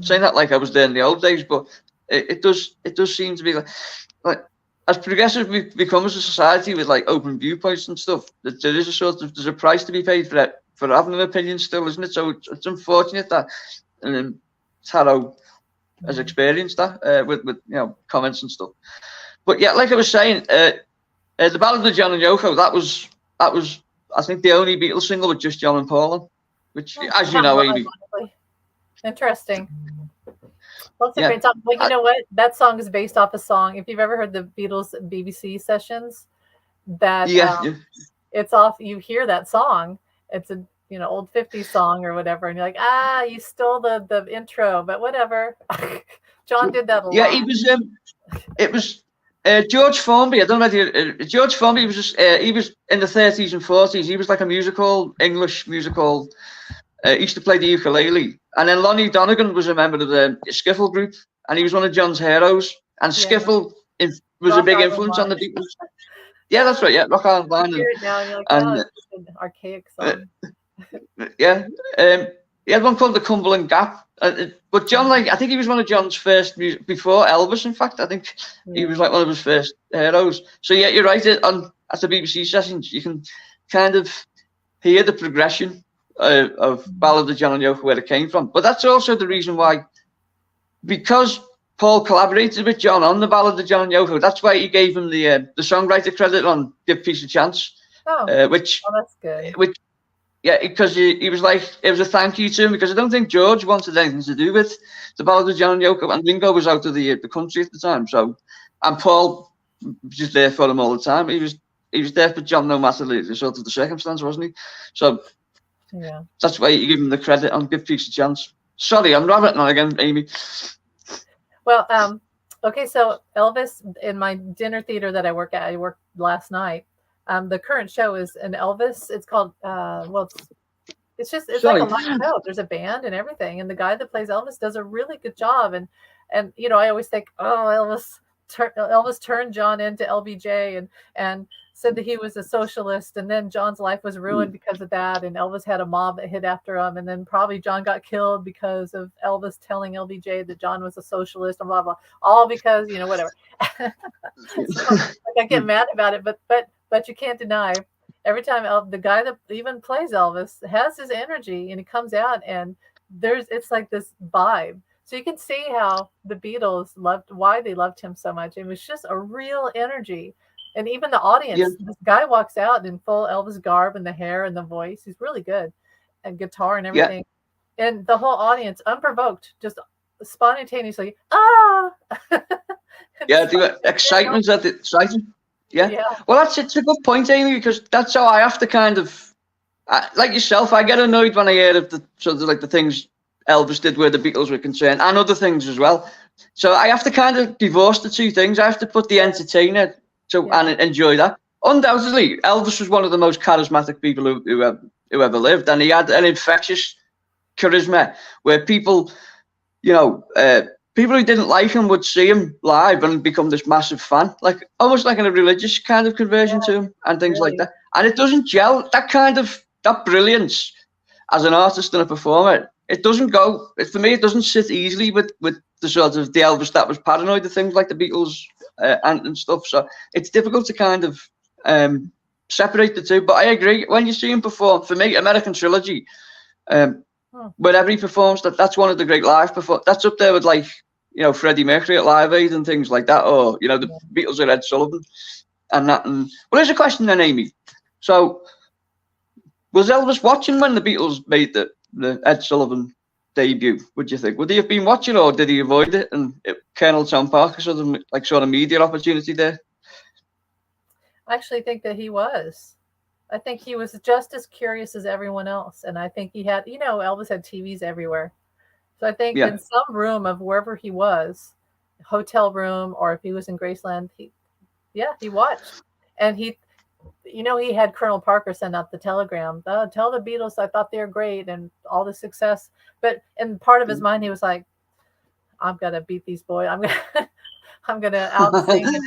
saying that like I was there in the old days, but it does seem to be like as progressive we've become as a society with like open viewpoints and stuff, that there is there's a price to be paid for having an opinion still, isn't it? So it's unfortunate that Taro has experienced that with comments and stuff. But yeah, like I was saying, the Ballad of John and Yoko, that was I think the only Beatles single with just John and Paul on, which, as you know, Amy. Interesting. Well, it's a great song. Well, you know what? That song is based off a song. If you've ever heard the Beatles BBC sessions, that it's off. You hear that song. It's a old 50s song or whatever, and you're like, you stole the intro, but whatever. John did that a lot. Yeah, it was George Formby. I don't know if George Formby was he was in the 30s and 40s. He was like a English musical. He used to play the ukulele. And then Lonnie Donegan was a member of the Skiffle group, and he was one of John's heroes. And Skiffle was a big influence on the Beatles. Yeah, that's right. Yeah, Rock Island Line. And an archaic song. Yeah. He had one called The Cumberland Gap. But John, I think he was one of John's first before Elvis, in fact. I think he was like one of his first heroes. So yeah, you're right. At the BBC sessions, you can kind of hear the progression of Ballad of John and Yoko, where it came from. But that's also the reason why, because Paul collaborated with John on the Ballad of John and Yoko, that's why he gave him the songwriter credit on Give Peace a Chance. Which that's good. Because he was like, it was a thank you to him, because I don't think George wanted anything to do with the Ballad of John and Yoko, and Ringo was out of the country at the time. So, and Paul was just there for him all the time. He was there for John no matter the sort of the circumstance, wasn't he? So that's why you give him the credit on Give Peace a Chance. Sorry, I'm rabbiting on again, Amy. Well, okay, so Elvis, in my dinner theater that I worked last night. The current show is an Elvis. It's called it's like a live show. There's a band and everything, and the guy that plays Elvis does a really good job. And I always think, Elvis turned John into LBJ and said that he was a socialist, and then John's life was ruined because of that, and Elvis had a mob that hit after him, and then probably John got killed because of Elvis telling LBJ that John was a socialist, and blah blah, all because whatever. So, I get mad about it, but you can't deny. every time the guy that even plays Elvis has his energy, and he comes out, and it's like this vibe. So you can see how the Beatles why they loved him so much. It was just a real energy. And even the audience, this guy walks out in full Elvis garb and the hair and the voice. He's really good, and guitar and everything. And the whole audience, unprovoked, just spontaneously, ah! The excitement's at it, exciting. Yeah. Well, it's a good point, Amy, because that's how I have to kind of, like yourself, I get annoyed when I hear of the things Elvis did where the Beatles were concerned, and other things as well. So I have to kind of divorce the two things. I have to put the entertainer and enjoy that. Undoubtedly, Elvis was one of the most charismatic people who ever lived, and he had an infectious charisma where people, people who didn't like him would see him live and become this massive fan, like almost like in a religious kind of conversion to him and things like that. And it doesn't gel, that brilliance as an artist and a performer. It doesn't go, for me, it doesn't sit easily with the sort of the Elvis that was paranoid of things like the Beatles and stuff. So it's difficult to kind of separate the two. But I agree, when you see him perform, for me, American Trilogy, whenever he performs, that's one of the great live performances. That's up there with, like, Freddie Mercury at Live Aid and things like that, or, the Beatles at Ed Sullivan and that. Well, here's a question then, Amy. So, was Elvis watching when the Beatles made the Ed Sullivan debut, would you think? Would he have been watching, or did he avoid it? And Colonel Tom Parker sort of media opportunity there? I actually think that he was. I think he was just as curious as everyone else. And I think he had, Elvis had TVs everywhere. So I think in some room of wherever he was, hotel room, or if he was in Graceland, he watched. And he had Colonel Parker send out the telegram, tell the Beatles I thought they were great and all the success. But in part of his mind, he was like, I'm going to beat these boys. I'm going to out-sing and out.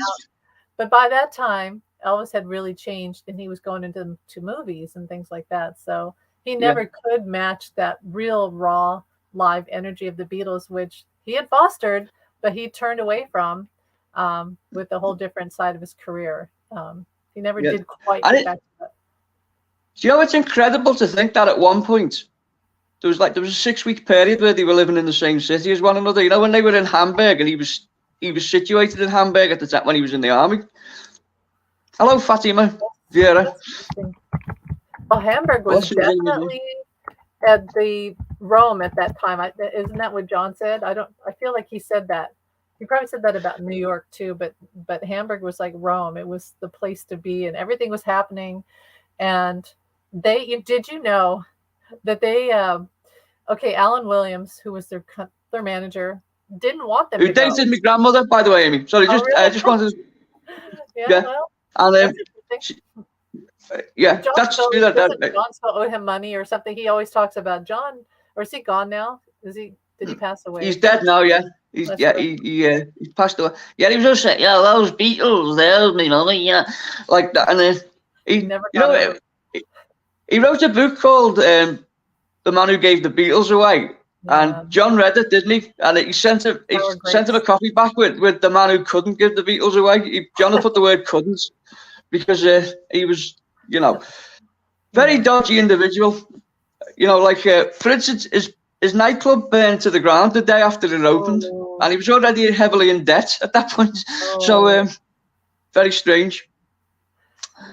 But by that time, Elvis had really changed, and he was going into movies and things like that. So he never could match that real raw live energy of the Beatles, which he had fostered, but he turned away from with a whole different side of his career. He never did quite get back to that. It's incredible to think that at one point there was a 6-week period where they were living in the same city as one another. When they were in Hamburg, and he was situated in Hamburg at the time when he was in the army. Hello, Fatima Vieira. Well, Hamburg was definitely at the Rome at that time. Isn't that what John said? I feel like he said that. He probably said that about New York too, but Hamburg was like Rome. It was the place to be, and everything was happening. And did you know that they Alan Williams, who was their manager, didn't want them. Who dated my grandmother, by the way, Amy. Sorry, really? I just wanted to. Well, and that's true. John still owe him money or something. He always talks about John. Or is he gone now? Did he pass away? He's dead now. Yeah, he passed away. Yeah, he was just saying, those Beatles, they owed me money, like that. And then he never. He wrote a book called "The Man Who Gave the Beatles Away." Yeah. And John read it, didn't he? And he sent him a copy back with The Man Who Couldn't Give the Beatles Away. John had put the word "couldn't" because he was, very dodgy individual. For instance, his nightclub burned to the ground the day after it opened, and he was already heavily in debt at that point. So, very strange.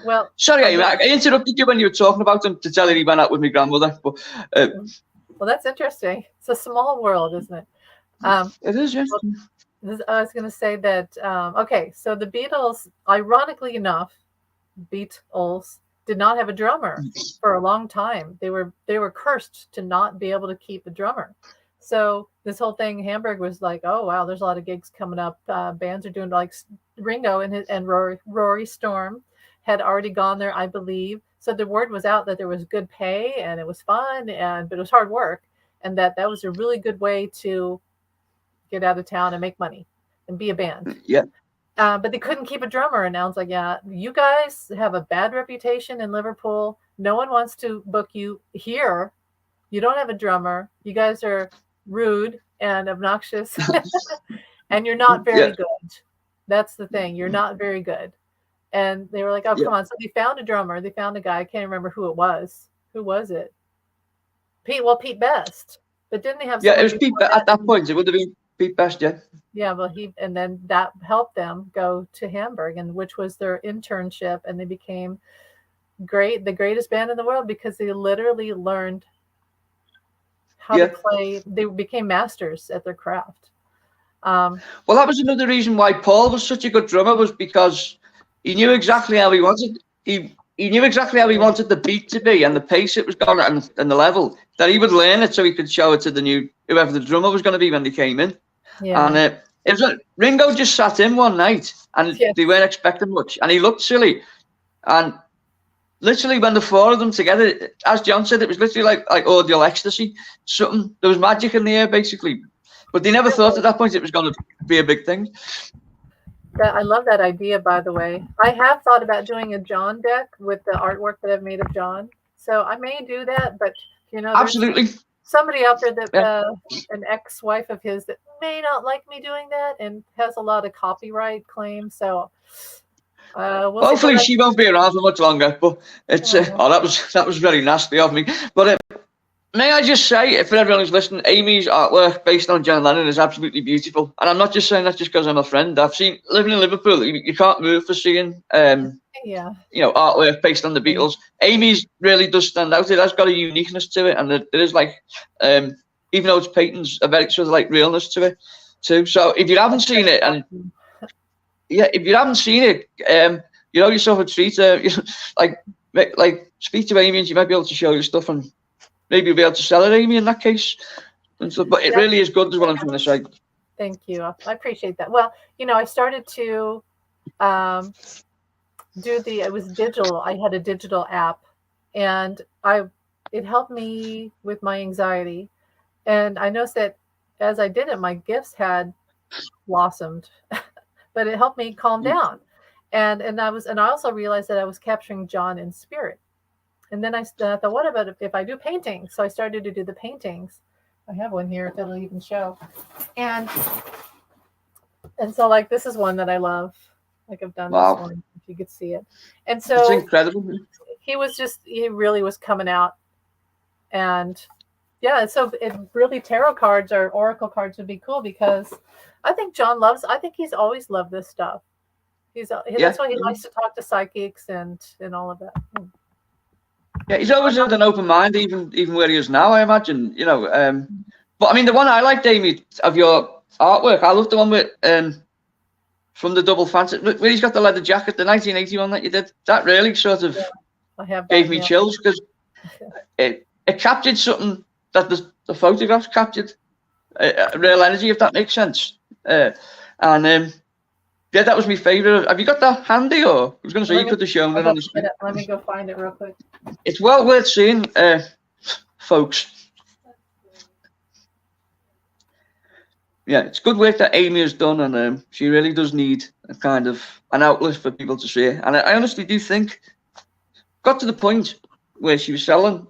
Well, sorry, I interrupted you when you were talking about him to tell you he went out with my grandmother. But well, that's interesting. It's a small world, isn't it? It is, yes. Well, I was going to say that. So the Beatles, ironically enough, Beatles did not have a drummer for a long time. They were cursed to not be able to keep a drummer. So this whole thing, Hamburg was like, oh wow, there's a lot of gigs coming up. Bands are doing, like Ringo and Rory Storm had already gone there, I believe. So the word was out that there was good pay and it was fun, but it was hard work, and that was a really good way to get out of town and make money and be a band. Yeah. But they couldn't keep a drummer, and Alan's like, yeah, you guys have a bad reputation in Liverpool. No one wants to book you here. You don't have a drummer. You guys are rude and obnoxious, and you're not very good. That's the thing. You're not very good. And they were like, "Oh, come on!" So they found a drummer. They found a guy. I can't remember who it was. Who was it? Pete Best. But didn't they have? Yeah, it was Pete at that point. It would have been Pete Best, yeah. Yeah, well, and then that helped them go to Hamburg, and which was their internship, and they became the greatest band in the world because they literally learned how to play. They became masters at their craft. Well, that was another reason why Paul was such a good drummer, was because he knew exactly how he wanted. He knew exactly how he wanted the beat to be and the pace it was going at and the level, that he would learn it so he could show it to the new whoever the drummer was going to be when they came in. Yeah. And it was like Ringo just sat in one night and they weren't expecting much, and he looked silly. And literally, when the four of them together, as John said, it was literally like audio ecstasy. Something, there was magic in the air, basically. But they never thought at that point it was going to be a big thing. I love that idea, by the way. I have thought about doing a John deck with the artwork that I've made of John. So I may do that, but absolutely, somebody out there that an ex-wife of his that may not like me doing that and has a lot of copyright claims. So hopefully she won't be around for much longer. But it's that was very nasty of me. But may I just say, for everyone who's listening, Amy's artwork based on John Lennon is absolutely beautiful. And I'm not just saying that just because I'm a friend. I've seen, living in Liverpool, you can't move for seeing artwork based on the Beatles. Amy's really does stand out. It has got a uniqueness to it, and there is even though it's paintings, a very sort of like realness to it too. So if you haven't seen it, and you know yourself a treat. Like speak to Amy, and she might be able to show you stuff, and maybe you'll be able to sell it, Amy, in that case. And so, but it really is good, is what I'm trying to say. Thank you. I appreciate that. Well, I started to it was digital. I had a digital app, and it helped me with my anxiety. And I noticed that as I did it, my gifts had blossomed, but it helped me calm down. And I also realized that I was capturing John in spirit. And then I thought, what about if I do paintings? So I started to do the paintings. I have one here if it'll even show. And so like this is one that I love. Like I've done this one, if you could see it. And so it's incredible. He really was coming out. And so really tarot cards or oracle cards would be cool, because I think he's always loved this stuff. That's why he likes to talk to psychics and all of that. Yeah, he's always had an open mind, even where he is now, I imagine. But I mean, the one I liked, Amy, of your artwork, I love the one with from the Double Fantasy, where he's got the leather jacket, the 1981 that you did. That really sort of gave me chills, because it captured something that the photographs captured, real energy, if that makes sense. Yeah, that was my favourite. Have you got that handy, or I was going to say you could have shown it on the screen. Let me go find it real quick. It's well worth seeing, folks. Yeah, it's good work that Amy has done, and she really does need a kind of an outlet for people to see it. And I honestly do think, got to the point where she was selling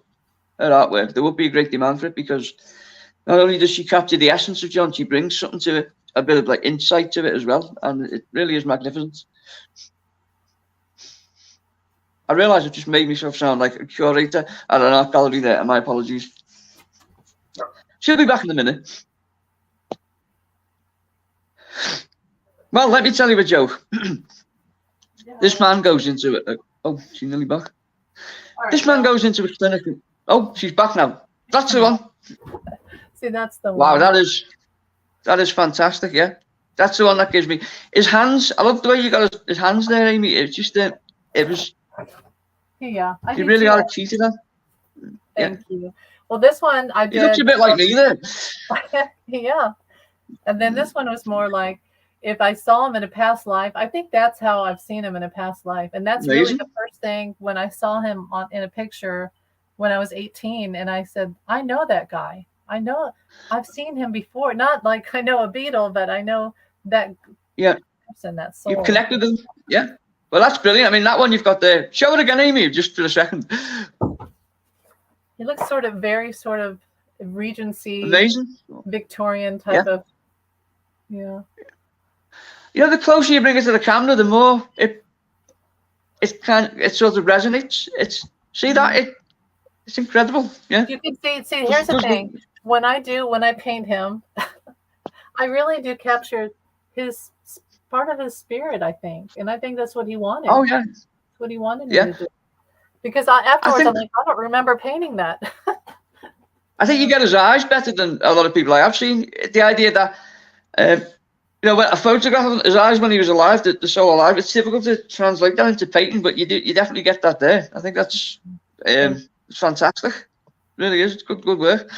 her artwork, there would be a great demand for it, because not only does she capture the essence of John, she brings something to it, a bit of like insight to it as well, and it really is magnificent. I realise I've just made myself sound like a curator at an art gallery there, and my apologies. She'll be back in a minute. Well, let me tell you a joke. This man goes into it. Oh, she's nearly back. This man goes into a clinic. Oh, she's back now. That's the one. See, that's the one. Wow, that is fantastic. Yeah, that's the one that gives me his hands. I love the way you got his hands there, Amy. It's just it was. Yeah, you really are a cheater then. Thank you. Well, this one I did. He looks a bit like me there. Yeah, and then this one was more like, if I saw him in a past life. I think that's how I've seen him in a past life, and that's really the first thing when I saw him in a picture when I was 18, and I said, I know that guy. I know I've seen him before. Not like I know a Beatle, but I know that person, that soul. You've connected them. Yeah. Well, that's brilliant. I mean, that one you've got there. Show it again, Amy, just for a second. He looks very sort of Regency, amazing, Victorian type of. Yeah. You know, the closer you bring it to the camera, the more it it sort of resonates. See that it's incredible. Yeah. You can see. Here's the thing: when I paint him, I really do capture his part of his spirit. I think, and I think that's what he wanted. Oh yeah. That's what he wanted me to do. Because afterwards, I'm like, I don't remember painting that. I think you get his eyes better than a lot of people I have seen. The idea that, when a photograph of his eyes when he was alive, they're so alive, it's difficult to translate that into painting, but you definitely get that there. I think that's it's fantastic. It really is. It's good work.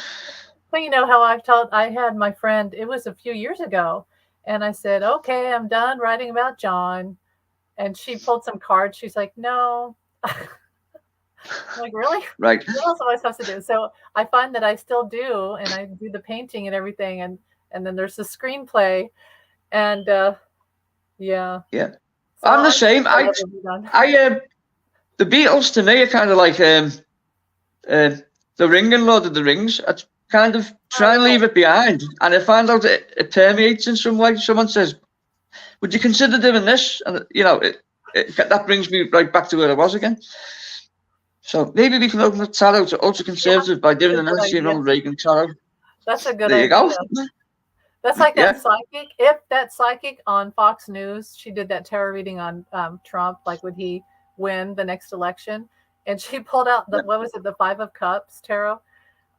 Well, you know how I had my friend, it was a few years ago, and I said, okay, I'm done writing about John. And she pulled some cards. She's like, no. I'm like, really? Right. What else am I supposed to do? So I find that I still do, and I do the painting and everything, and then there's the screenplay, and yeah. Yeah. So I'm the same. The Beatles to me are kind of like the Ring and Lord of the Rings. I kind of try and leave it behind, and I find out it permeates in some way. Someone says, would you consider doing this? And that brings me right back to where I was again. So maybe we can open the tarot to ultra-conservative by doing an Ronald Reagan tarot. That's a good idea. There you go. That's like that psychic. If that psychic on Fox News, she did that tarot reading on Trump, like would he win the next election? And she pulled out what was it, the Five of Cups tarot?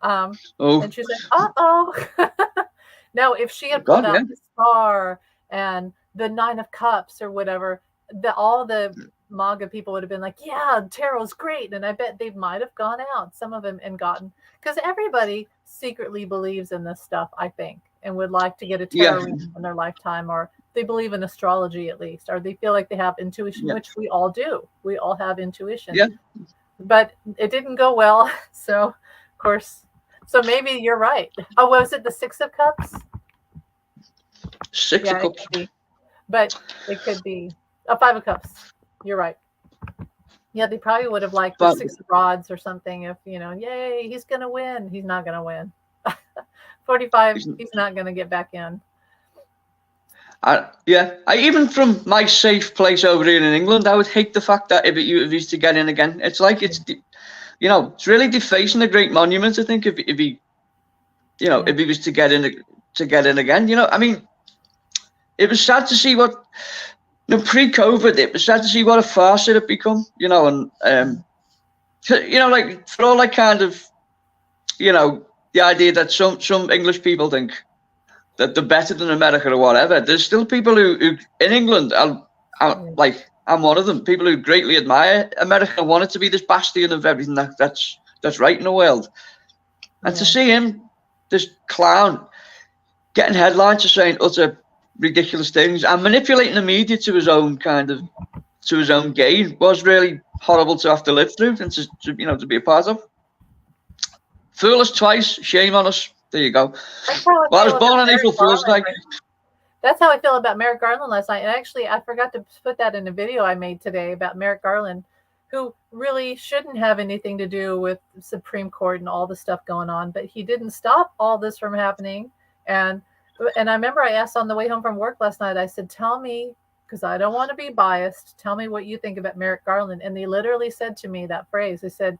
And she's like, no, if she had pulled out the Star and the Nine of Cups or whatever, all the MAGA people would have been like, yeah, tarot's great. And I bet they might have gone out, some of them, and gotten, because everybody secretly believes in this stuff, I think, and would like to get a tarot reading in their lifetime, or they believe in astrology at least, or they feel like they have intuition, which we all do. We all have intuition. Yeah. But it didn't go well. So, of course, so maybe you're right. Oh, was it the Six of Cups? Six of Cups. But it could be a Five of Cups. You're right. Yeah, they probably would have liked the Six of Rods or something. If yay, he's gonna win. He's not gonna win. 45. He's not gonna get back in. I even from my safe place over here in England, I would hate the fact that if he's to get in again, it's like it's really defacing a great monument. I think if he was to get in again, I mean, it was sad to see what. Pre-COVID, it was sad to see what a farce it had become, and like for all that kind of, the idea that some English people think that they're better than America or whatever. There's still people who in England, I'm one of them. People who greatly admire America, want it to be this bastion of everything that's right in the world, and to see him, this clown, getting headlines for saying utter ridiculous things and manipulating the media to his own gain was really horrible to have to live through and to be a part of. Fool us twice, shame on us. There you go. Well, I was born on April Fool's Day. That's how I feel about Merrick Garland last night. And actually, I forgot to put that in a video I made today about Merrick Garland, who really shouldn't have anything to do with the Supreme Court and all the stuff going on, but he didn't stop all this from happening. And I remember I asked on the way home from work last night, I said, tell me, because I don't want to be biased, tell me what you think about Merrick Garland. And they literally said to me that phrase. They said,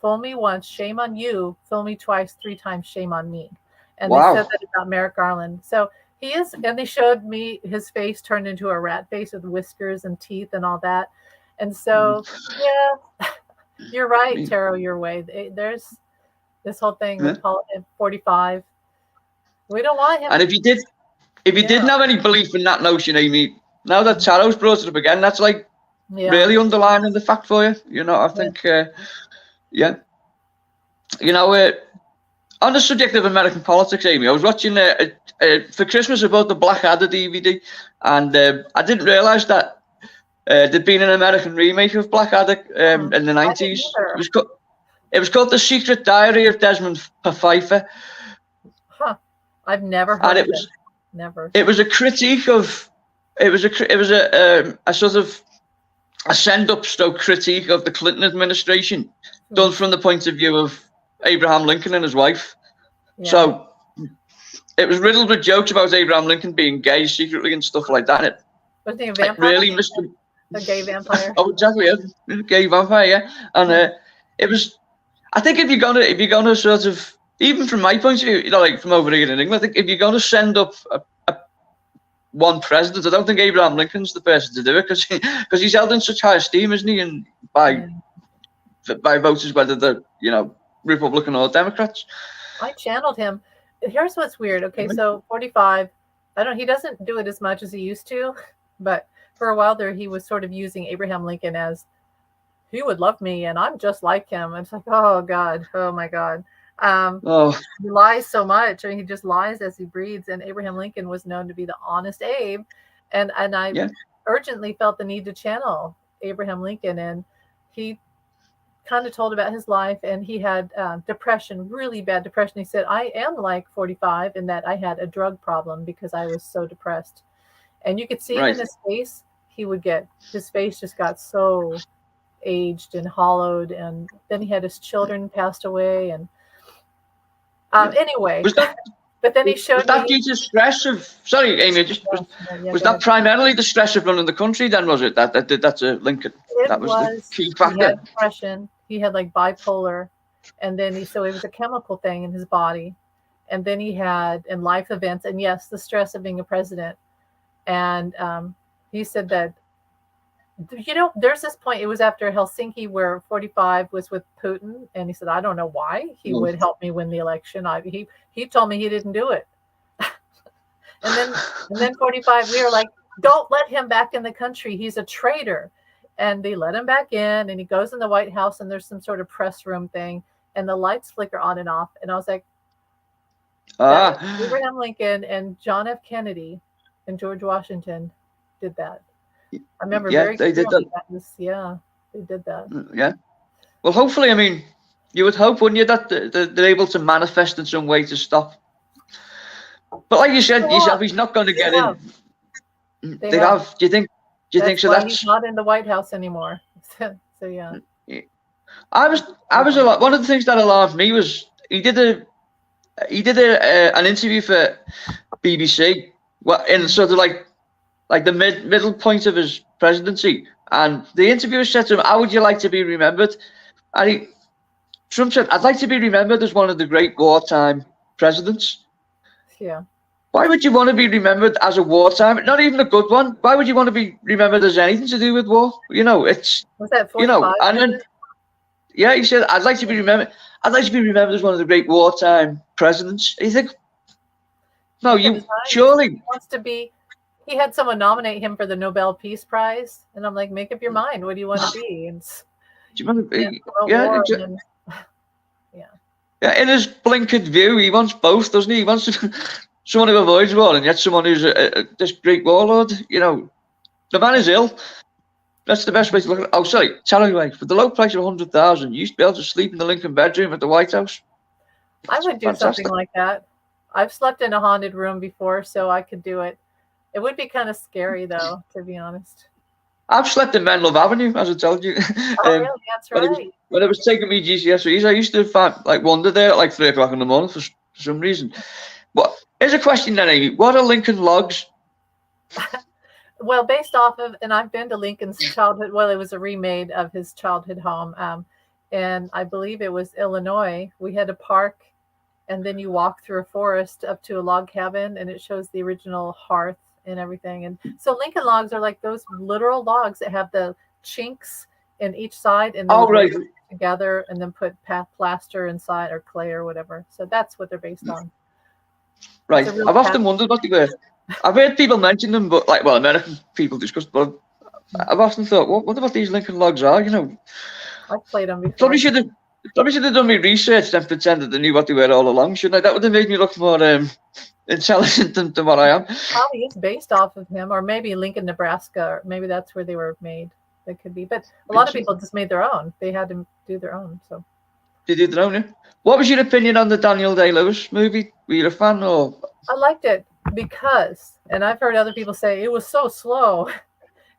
fool me once, shame on you. Fool me twice, 3 times, shame on me. And They said that about Merrick Garland. So he is, and they showed me his face turned into a rat face with whiskers and teeth and all that. And so, yeah, you're right, Tarot your way. There's this whole thing with 45. We don't want him. And if you didn't have any belief in that notion, Amy, now that Tarot's brought it up again, that's like really underlining the fact for you. I think, on the subject of American politics, Amy, I was watching for Christmas about the Blackadder DVD, and I didn't realise that there'd been an American remake of Blackadder in the 90s. It was called The Secret Diary of Desmond Pfeiffer. I've never heard of it. Never. It was a critique of. It was a sort of a send-up stroke critique of the Clinton administration, done from the point of view of Abraham Lincoln and his wife. Yeah. So it was riddled with jokes about Abraham Lincoln being gay secretly and stuff like that. Was he a vampire? Really missed him. A gay vampire. Oh, exactly. Yeah. Gay vampire. Yeah, and it was. I think if you're gonna sort of, even from my point of view, like from over here in England, I think if you're gonna send up one president, I don't think Abraham Lincoln's the person to do it because he's held in such high esteem, isn't he? And by voters, whether they're Republican or Democrats. I channeled him. Here's what's weird. Okay, so 45. He doesn't do it as much as he used to, but for a while there, he was sort of using Abraham Lincoln as, he would love me and I'm just like him. And it's like, oh God, oh my God. He lies so much. I mean, he just lies as he breathes. And Abraham Lincoln was known to be the honest Abe. And I urgently felt the need to channel Abraham Lincoln. And he kind of told about his life, and he had depression, really bad depression. He said, I am like 45 in that I had a drug problem because I was so depressed. And you could see in his face, his face just got so aged and hollowed. And then he had his children passed away. And anyway, but then he showed was that due to stress of, sorry, Amy, was that primarily the stress of running the country then, was it? That's a Lincoln. That was the key factor. He had depression. He had like bipolar, and then so it was a chemical thing in his body, and then he had in life events, and yes, the stress of being a president. And he said that, there's this point, it was after Helsinki where 45 was with Putin, and he said, I don't know why he would help me win the election. He told me he didn't do it. and then 45, we were like, don't let him back in the country. He's a traitor. And they let him back in, and he goes in the White House, and there's some sort of press room thing, and the lights flicker on and off. And I was like, Abraham Lincoln and John F. Kennedy and George Washington did that. I remember they did that. They did that. Yeah. Well, hopefully, I mean, you would hope, wouldn't you, that they're able to manifest in some way to stop. But like you said yourself, he's not going to get in. They have. Do you think? Do you think so? He's not in the White House anymore. So yeah. I was a lot. One of the things that alarmed me was he did an interview for BBC. In sort of like the middle point of his presidency, and the interviewer said to him, "How would you like to be remembered?" And Trump said, "I'd like to be remembered as one of the great wartime presidents." Yeah. Why would you want to be remembered as a wartime? Not even a good one. Why would you want to be remembered as anything to do with war? It's was that 45? And then he said, "I'd like to be remembered. I'd like to be remembered as one of the great wartime presidents." And you think, no, you surely he wants to be. He had someone nominate him for the Nobel Peace Prize, and I'm like, make up your mind. What do you want to be? And, do you want to be? Yeah. In his blinkered view, he wants both, doesn't he? He wants someone who avoids war, and yet someone who's this great warlord. The man is ill. That's the best way to look at it. Oh, sorry, tell me, for the low price of 100,000, you used to be able to sleep in the Lincoln bedroom at the White House. I would do something like that. I've slept in a haunted room before, so I could do it. It would be kind of scary, though, to be honest. I've slept in Menlove Avenue, as I told you. Oh, really? That's right. When I was taking me GCSEs, I used to wander there at like 3 o'clock in the morning for some reason. But here's a question then, Amy. What are Lincoln Logs? Well, based off of, and I've been to Lincoln's childhood. Well, it was a remade of his childhood home, and I believe it was Illinois. We had a park, and then you walk through a forest up to a log cabin, and it shows the original hearth and everything. And so Lincoln Logs are like those literal logs that have the chinks in each side, and then together, and then put plaster inside or clay or whatever. So that's what they're based on. Right. I've often wondered what they were. I've heard people mention them, but American people discuss. But I've often thought, what about these Lincoln Logs are? I've played them before. Probably should have done my research and pretended they knew what they were all along, shouldn't I? That would have made me look more intelligent than what I am. Probably it's based off of him, or maybe Lincoln, Nebraska, or maybe that's where they were made. That could be. But a lot of people just made their own. They had to do their own. So they did their own. Yeah. What was your opinion on the Daniel Day-Lewis movie? Were you a fan, or? I liked it because, and I've heard other people say it was so slow,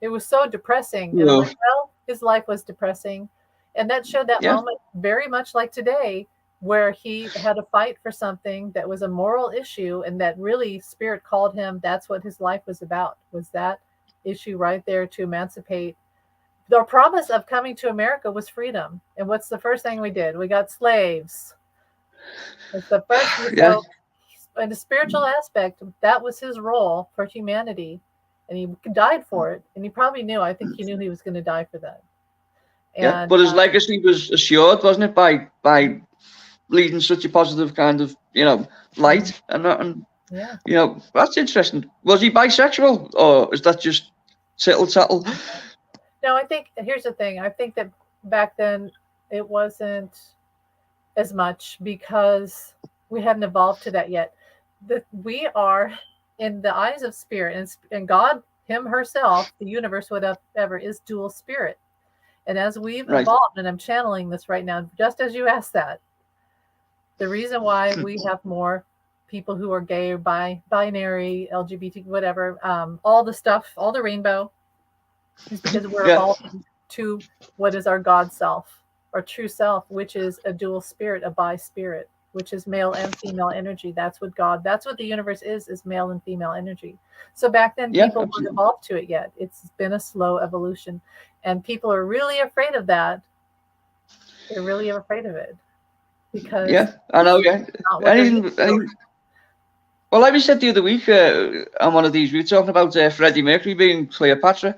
it was so depressing. And I'm like, well, his life was depressing, and that showed that moment very much like today, where he had to fight for something that was a moral issue, and that really Spirit called him. That's what his life was about. Was that issue right there to emancipate. The promise of coming to America was freedom. And what's the first thing we did? We got slaves. It's the first. Yeah. So, in the spiritual aspect, that was his role for humanity. And he died for it. And he probably knew, I think he knew he was going to die for that. Yeah, And, but his legacy was assured, wasn't it, by leading such a positive kind of, light and yeah. That's interesting. Was he bisexual, or is that just tittle-tattle? No, I think here's the thing. I think that back then it wasn't as much because we hadn't evolved to that yet. We are in the eyes of spirit, and God, him herself, the universe, whatever, is dual spirit. And as we've evolved, and I'm channeling this right now, just as you asked that, the reason why we have more people who are gay or binary, LGBT, whatever, all the stuff, all the rainbow, is because we're evolving to what is our God self, our true self, which is a dual spirit, a bi-spirit, which is male and female energy. That's what the universe is male and female energy. So back then, people weren't evolved to it yet. It's been a slow evolution. And people are really afraid of that. They're really afraid of it. Because I know, well, like we said the other week on one of these, we were talking about Freddie Mercury being Cleopatra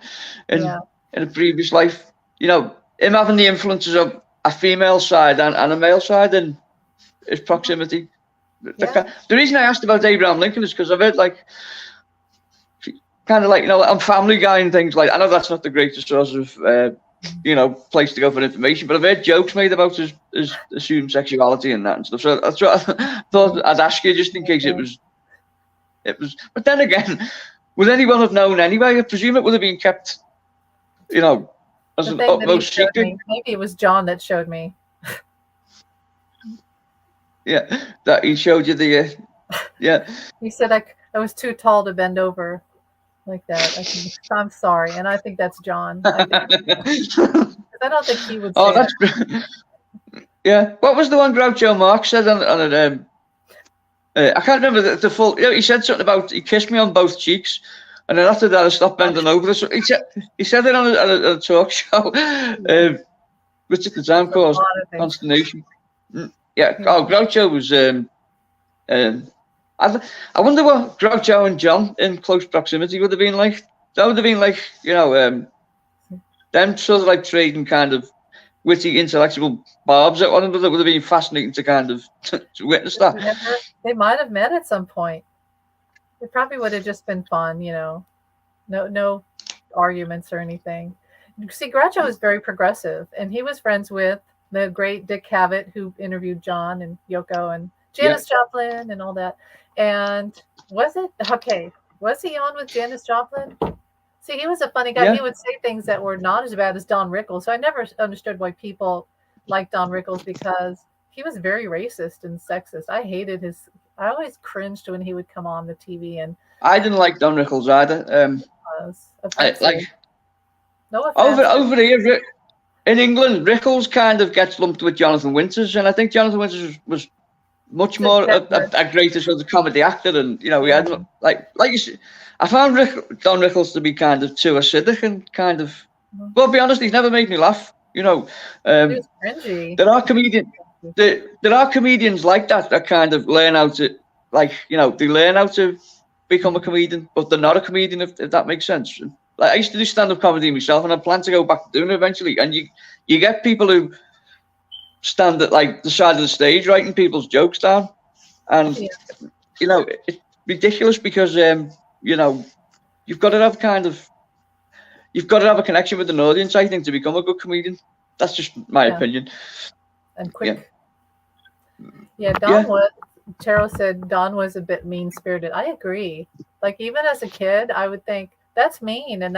in a previous life. Him having the influences of a female side and a male side in his proximity. The reason I asked about Abraham Lincoln is because I've heard on Family Guy and things like. I know that's not the greatest source of place to go for information, but I've heard jokes made about his assumed sexuality and that and stuff. So that's what I thought I'd ask you, just in case it was. But then again, would anyone have known anyway? I presume it would have been kept, as an utmost secret. Maybe it was John that showed me. Yeah, that he showed you the. He said I was too tall to bend over like that. I'm sorry, and I think that's John. I don't think he would say that's that. Yeah. What was the one Groucho Marx said on it? I can't remember the full. He said something about he kissed me on both cheeks, and then after that I stopped bending over. So he said it on a talk show, which at the time caused consternation. Groucho was. I wonder what Groucho and John in close proximity would have been like. That would have been like, them sort of like trading kind of witty intellectual barbs at one another. Would have been fascinating to kind of to witness that. They might have met at some point. It probably would have just been fun, no arguments or anything. See, Groucho was very progressive, and he was friends with the great Dick Cavett, who interviewed John and Yoko and Janis Joplin and all that. And was he on with Janis Joplin? See, he was a funny guy. He would say things that were not as bad as Don Rickles. So I never understood why people liked Don Rickles, because he was very racist and sexist. I always cringed when he would come on the TV. And I didn't like Don Rickles either. No offense. Over here in England, Rickles kind of gets lumped with Jonathan Winters, and I think Jonathan Winters was much more a greater sort of comedy actor, and we had like you said, I found Don Rickles to be kind of too acidic and kind of. Well, to be honest, he's never made me laugh. He was cringy. There are comedians like that kind of learn how to they learn how to become a comedian, but they're not a comedian if that makes sense. Like I used to do stand-up comedy myself, and I plan to go back to doing it eventually. And you get people who stand at like the side of the stage writing people's jokes down, and it's ridiculous because you've got to have a connection with an audience, I think, to become a good comedian. That's just my opinion. And quick. Don was. Taro said Don was a bit mean-spirited. I agree. Like even as a kid, I would think that's mean, and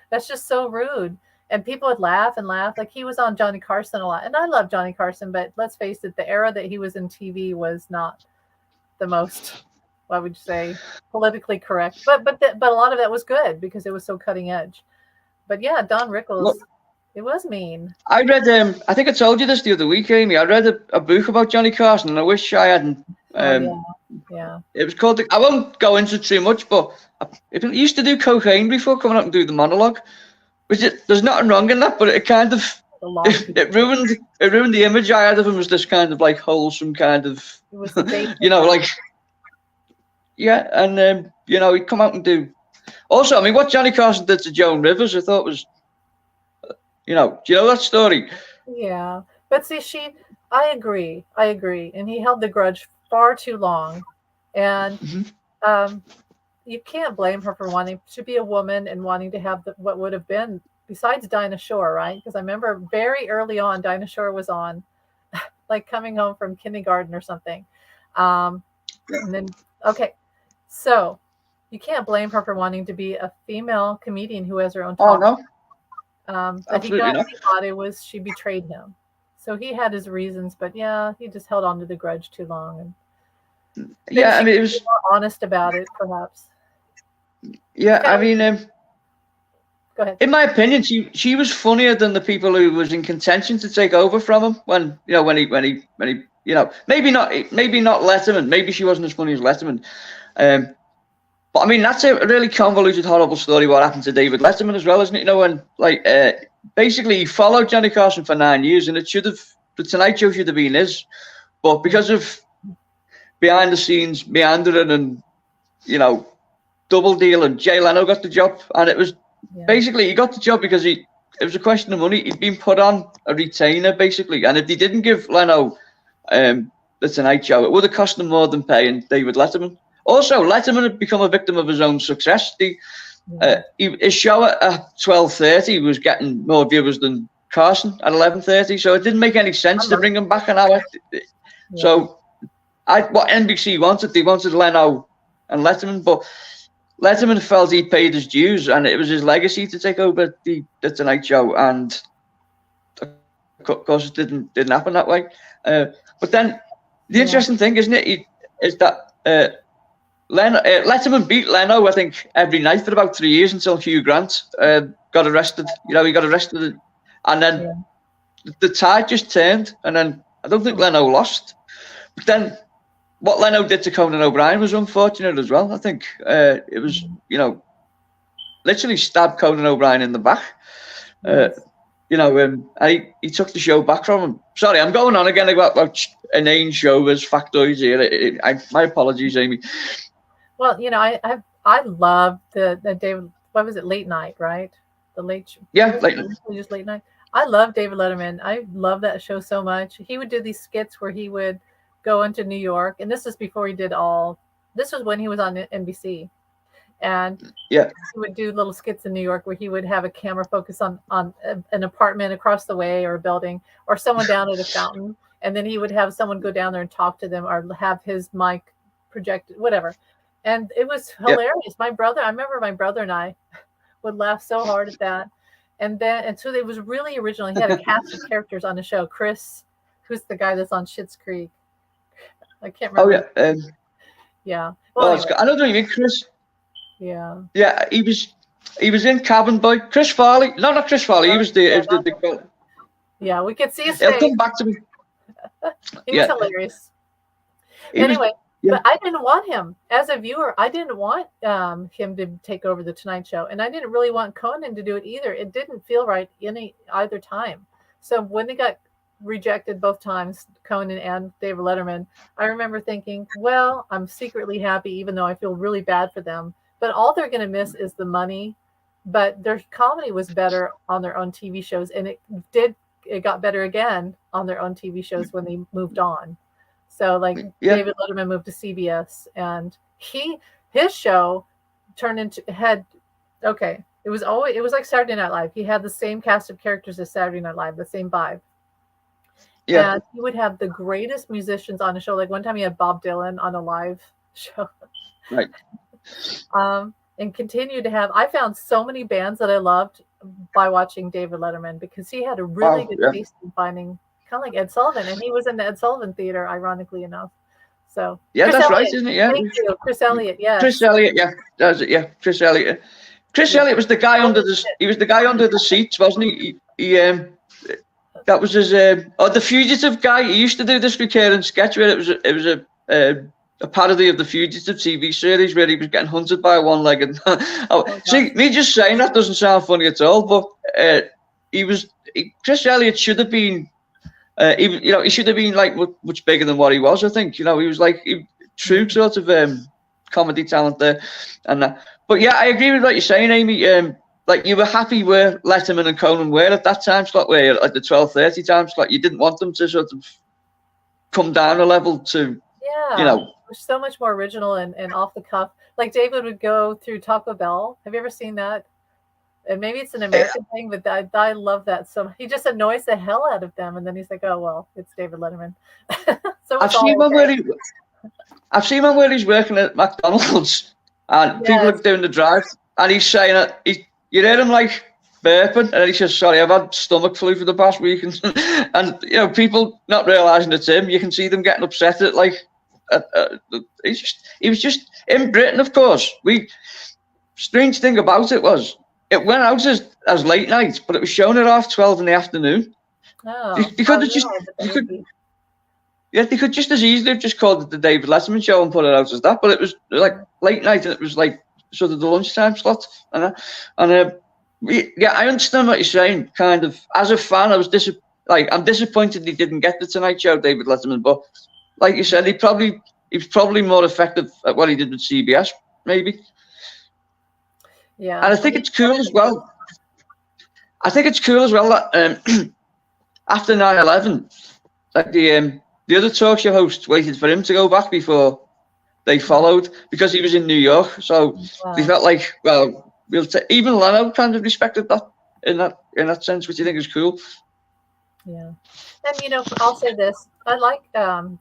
that's just so rude. And people would laugh and laugh. Like he was on Johnny Carson a lot, and I love Johnny Carson, but let's face it, the era that he was in TV was not the most, what would you say, politically correct. But a lot of that was good because it was so cutting edge. But yeah, Don Rickles, it was mean. I read, I think I told you this the other week, Amy. I read a book about Johnny Carson, and I wish I hadn't Yeah. It was called. I won't go into too much, but he used to do cocaine before coming up and do the monologue. There's nothing wrong in that, but it kind of it ruined the image I had of him as this kind of like wholesome kind of, It was the bait. like, yeah, and he'd come out and do. Also, I mean, what Johnny Carson did to Joan Rivers, I thought was, do you know that story? Yeah, but see, I agree, and he held the grudge far too long, and you can't blame her for wanting to be a woman and wanting to have what would have been, besides Dinah Shore, right? Because I remember very early on, Dinah Shore was on, like coming home from kindergarten or something, and then so you can't blame her for wanting to be a female comedian who has her own talk. Oh no, absolutely not. He thought it was she betrayed him, so he had his reasons, but yeah, he just held on to the grudge too long, and I mean, it was more honest about it, perhaps. Yeah, I mean, go ahead. In my opinion, she was funnier than the people who was in contention to take over from him. When he maybe not Letterman. Maybe she wasn't as funny as Letterman. But I mean, that's a really convoluted, horrible story. What happened to David Letterman as well, isn't it? When basically he followed Johnny Carson for 9 years, and the Tonight Show should have been his, but because of behind the scenes meandering and double deal, and Jay Leno got the job, and it was basically he got the job because it was a question of money. He'd been put on a retainer basically, and if they didn't give Leno the Tonight Show, it would have cost them more than paying David Letterman. Also, Letterman had become a victim of his own success. His show at 12:30 was getting more viewers than Carson at 11:30, so it didn't make any sense to bring him back an hour. So what NBC wanted, they wanted Leno and Letterman, but Letterman felt he paid his dues, and it was his legacy to take over the Tonight Show, and of course it didn't happen that way. But then the interesting thing, isn't it, is that Letterman beat Leno, I think, every night for about 3 years until Hugh Grant got arrested. He got arrested, and then the tide just turned, and then I don't think Leno lost. But then what Leno did to Conan O'Brien was unfortunate as well. I think it was, literally stabbed Conan O'Brien in the back. And he took the show back from him. Sorry, I'm going on again about inane show as factoids here. My apologies, Amy. Well, I love the David. What was it? Late Night, right? The late. Yeah, late night. Just Late Night. I love David Letterman. I love that show so much. He would do these skits where he would go into New York, and this is before he did this was when he was on NBC, and he would do little skits in New York where he would have a camera focus on an apartment across the way, or a building, or someone down at a fountain, and then he would have someone go down there and talk to them, or have his mic projected, whatever, and it was hilarious. I remember my brother and I would laugh so hard at that, and so it was really original. He had a cast of characters on the show. Chris, who's the guy that's on Schitt's Creek, I can't remember. Oh yeah. Well, anyway. I know what you mean, Chris. Yeah. Yeah, he was in Cabin Boy. Chris Farley. No, not Chris Farley. He was the. Yeah, we could see his face. He'll come back to me. He was hilarious. Anyway, but I didn't want him as a viewer. I didn't want him to take over the Tonight Show, and I didn't really want Conan to do it either. It didn't feel right either time. So when they got rejected both times, Conan and David Letterman, I remember thinking, well, I'm secretly happy, even though I feel really bad for them. But all they're going to miss is the money. But their comedy was better on their own TV shows, and it got better again on their own TV shows when they moved on. So David Letterman moved to CBS, and his show turned into it was like Saturday Night Live. He had the same cast of characters as Saturday Night Live, the same vibe. Yeah. And he would have the greatest musicians on the show. Like one time he had Bob Dylan on a live show. Right. And continued to have, I found so many bands that I loved by watching David Letterman, because he had a really good taste in finding, kind of like Ed Sullivan. And he was in the Ed Sullivan Theater, ironically enough. So Chris that's Elliott. Right, isn't it? Yeah. Thank you. Chris Elliott, yeah. Chris Elliott, yeah. That was it, yeah. Chris Elliott. Chris Elliott was the guy under the seats, wasn't he? That was his the Fugitive guy. He used to do this recurring sketch where it was a parody of the Fugitive TV series where he was getting hunted by a one-legged. See, me just saying that doesn't sound funny at all, but Chris Elliott should have been, he should have been like much bigger than what he was. I think, he was like true sort of comedy talent there, but yeah, I agree with what you're saying, Amy. Like, you were happy where Letterman and Conan were at that time slot, where at the 12:30 time slot, you didn't want them to sort of come down a level to, so much more original and off the cuff. Like, David would go through Taco Bell. Have you ever seen that? And maybe it's an American thing, but I love that. So he just annoys the hell out of them, and then he's like, "Oh well, it's David Letterman." So I've seen one where he's working at McDonald's, and people are doing the drive, and he's saying that you hear him like burping, and he says, "Sorry, I've had stomach flu for the past week," and people not realizing it's him. You can see them getting upset at like. He was just in Britain, of course. Strange thing about it was it went out as late night, but it was shown at 12:30 in the afternoon. Oh, they could just as easily have just called it the David Letterman show and put it out as that, but it was like late night, and it was like sort of the lunchtime slot. I understand what you're saying. Kind of, as a fan, I'm disappointed he didn't get the Tonight Show, David Letterman, but like you said, he was probably more effective at what he did with CBS, maybe. Yeah, and I think it's cool as well. That after 9/11, like the other talk show hosts waited for him to go back before they followed, because he was in New York. So they felt like, well, even Leno kind of respected that in that sense, which I think is cool. Yeah. And, I'll say this. I like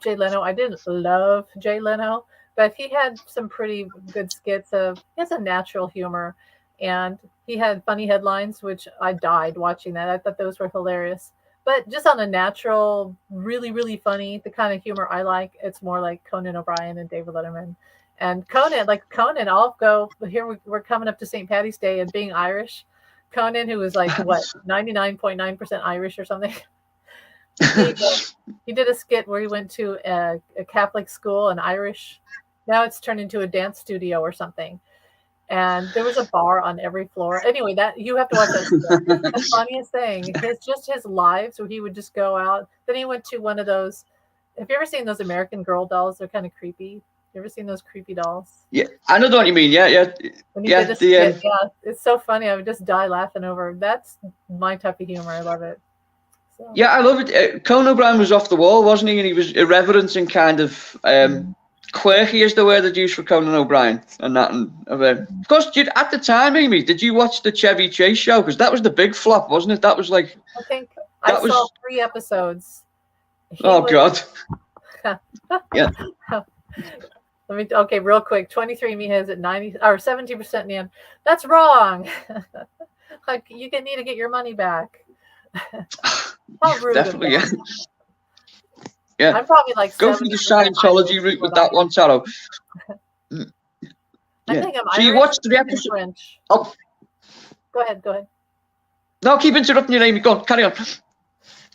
Jay Leno. I didn't love Jay Leno, but he had some pretty good skits. He has a natural humor, and he had funny headlines, which I died watching that. I thought those were hilarious. But just on a natural, really, really funny, the kind of humor I like, it's more like Conan O'Brien and David Letterman. And Conan, I'll go, here we're coming up to St. Paddy's Day, and being Irish, Conan, who was like, 99.9% Irish or something. He did a skit where he went to a Catholic school, an Irish. Now it's turned into a dance studio or something. And there was a bar on every floor. Anyway, that you have to watch that skit. The funniest thing is just his lives, where he would just go out. Then he went to one of those. Have you ever seen those American Girl dolls? They're kind of creepy. You ever seen those creepy dolls? Yeah, I know what you mean. Yeah. It's so funny. I would just die laughing over. That's my type of humor. I love it. So. Yeah, I love it. Conan O'Brien was off the wall, wasn't he? And he was irreverent and kind of quirky, is the word they used for Conan O'Brien. And that, of course, at the time, Amy, did you watch the Chevy Chase show? Because that was the big flop, wasn't it? That was like. I think I saw 3 episodes. God. Yeah. Okay, real quick. 23andMe has it 90 or 70% in the end. That's wrong. Like, you need to get your money back. How rude. Definitely, yeah. Yeah. I'm probably like go through the Scientology route with that one, Taro. I think I'm so you watched 3 episodes. French. Oh. Go ahead. No, keep interrupting you, Amy. Go on, carry on.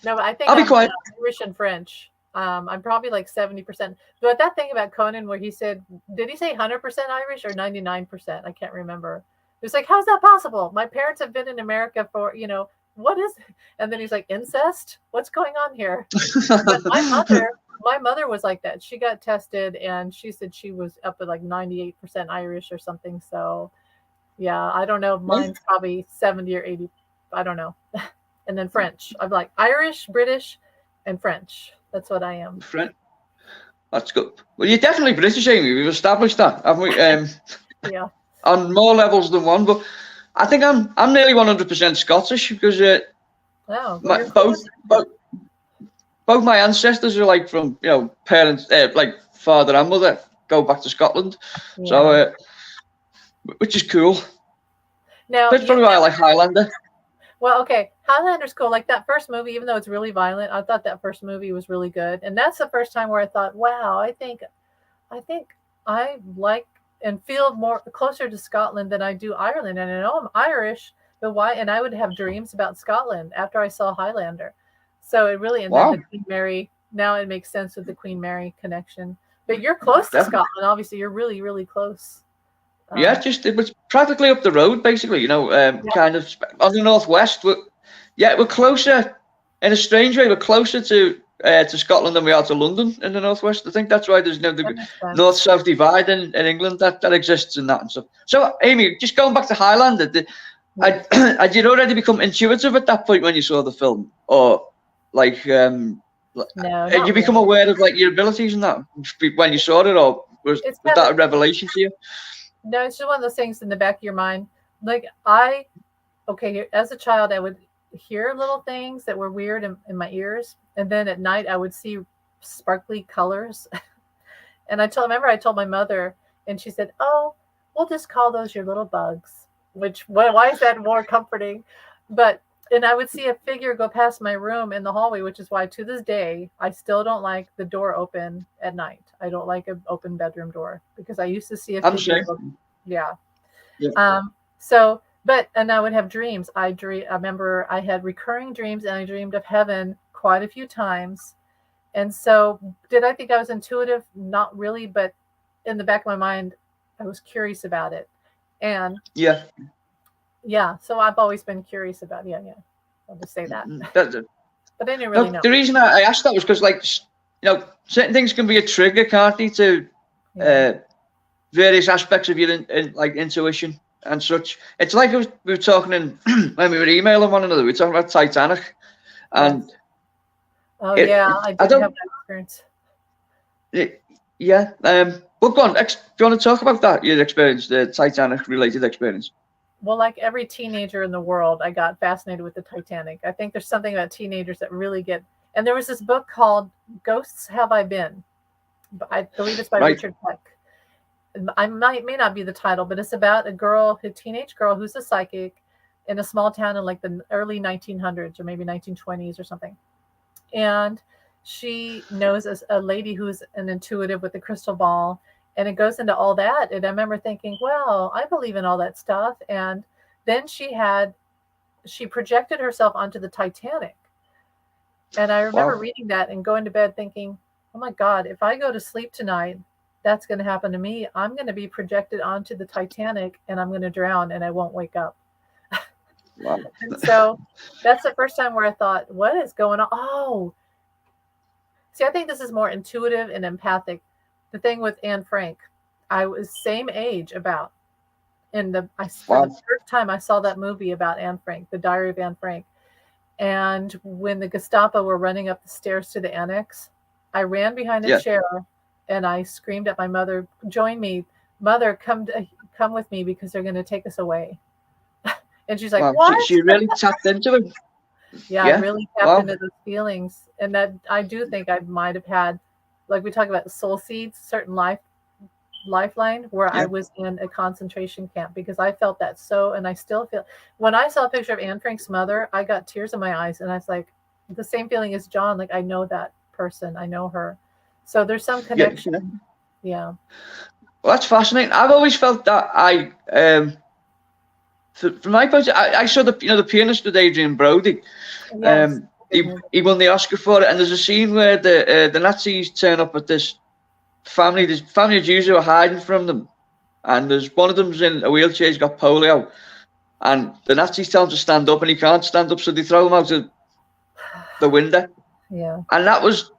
No, but I think I'll be quiet. Irish and French. I'm probably like 70%. But that thing about Conan where he said, did he say 100% Irish or 99%? I can't remember. It was like, how's that possible? My parents have been in America for, what is it? And then he's like, incest? What's going on here? But my mother was like that. She got tested and she said she was up at like 98% Irish or something. So yeah, I don't know. Mine's probably 70 or 80. I don't know. And then French. I'm like Irish, British, and French. That's what I am. French. That's good. Well, you're definitely British, Amy. We've established that, haven't we? Yeah. On more levels than one, but I think I'm nearly 100% Scottish because both my ancestors are like from parents, like father and mother go back to Scotland, so which is cool. Now that's probably why I like Highlander. Well, okay, Highlander's cool. Like that first movie, even though it's really violent, I thought that first movie was really good, and that's the first time where I thought, wow, I think I like and feel more closer to Scotland than I do Ireland. And I know I'm Irish, but why? And I would have dreams about Scotland after I saw Highlander. So it really, and then the Queen Mary, now it makes sense with the Queen Mary connection. But you're close to Definitely. Scotland. Obviously, you're really, really close. Yeah, it was practically up the road, basically. Kind of on the northwest. We're closer in a strange way. We're closer to Scotland than we are to London in the northwest. I think that's why there's the north-south divide in England that exists in that and stuff. So, Amy, just going back to Highlander, had you already become intuitive at that point when you saw the film, or like no, had you become aware of like your abilities and that when you saw it, or was that a revelation to you? No, it's just one of those things in the back of your mind. Like as a child, I would hear little things that were weird in my ears, and then at night I would see sparkly colors. And I told my mother, and she said, "Oh, we'll just call those your little bugs." Which, why is that more comforting? And I would see a figure go past my room in the hallway, which is why to this day I still don't like the door open at night. I don't like an open bedroom door because I used to see a figure. Yeah. And I would have dreams. I remember I had recurring dreams, and I dreamed of heaven quite a few times. And so, did I think I was intuitive? Not really, but in the back of my mind, I was curious about it. And so I've always been curious about I'll just say that. But I didn't really know. The reason I asked that was because, certain things can be a trigger, can't they, to various aspects of your intuition and such. It's like we were talking when we were emailing one another. We were talking about Titanic, and I did have that experience. But go on. Do you want to talk about that? Your experience, the Titanic-related experience. Well, like every teenager in the world, I got fascinated with the Titanic. I think there's something about teenagers that really get. And there was this book called "Ghosts Have I Been?" I believe it's by Richard Peck. I may not be the title, but it's about a teenage girl who's a psychic in a small town in like the early 1900s or maybe 1920s or something. And she knows a lady who's an intuitive with a crystal ball, and it goes into all that. And I remember thinking, well, I believe in all that stuff. And then she projected herself onto the Titanic. And I remember reading that and going to bed thinking, oh my God, if I go to sleep tonight, that's going to happen to me. I'm going to be projected onto the Titanic, and I'm going to drown, and I won't wake up. Wow. And so that's the first time where I thought, what is going on? Oh, see, I think this is more intuitive and empathic. The thing with Anne Frank, I was same age about. The first time I saw that movie about Anne Frank, The Diary of Anne Frank. And when the Gestapo were running up the stairs to the annex, I ran behind a chair and I screamed at my mother, "Join me. Mother, come with me because they're going to take us away." And she's like, "What?" She really tapped into it. Yeah, I really tapped into those feelings. And that I do think I might have had, like we talk about soul seeds, certain lifeline where I was in a concentration camp because I felt that and I still feel. When I saw a picture of Anne Frank's mother, I got tears in my eyes, and I was like, the same feeling as John, like I know that person, I know her. So there's some connection. Yeah. Well, that's fascinating. I've always felt that from my point, I saw the pianist with Adrian Brody. Yes. He won the Oscar for it, and there's a scene where the Nazis turn up at this family. There's family of Jews who are hiding from them, and there's one of them's in a wheelchair. He's got polio, and the Nazis tell him to stand up, and he can't stand up, so they throw him out of the window. Yeah. And that was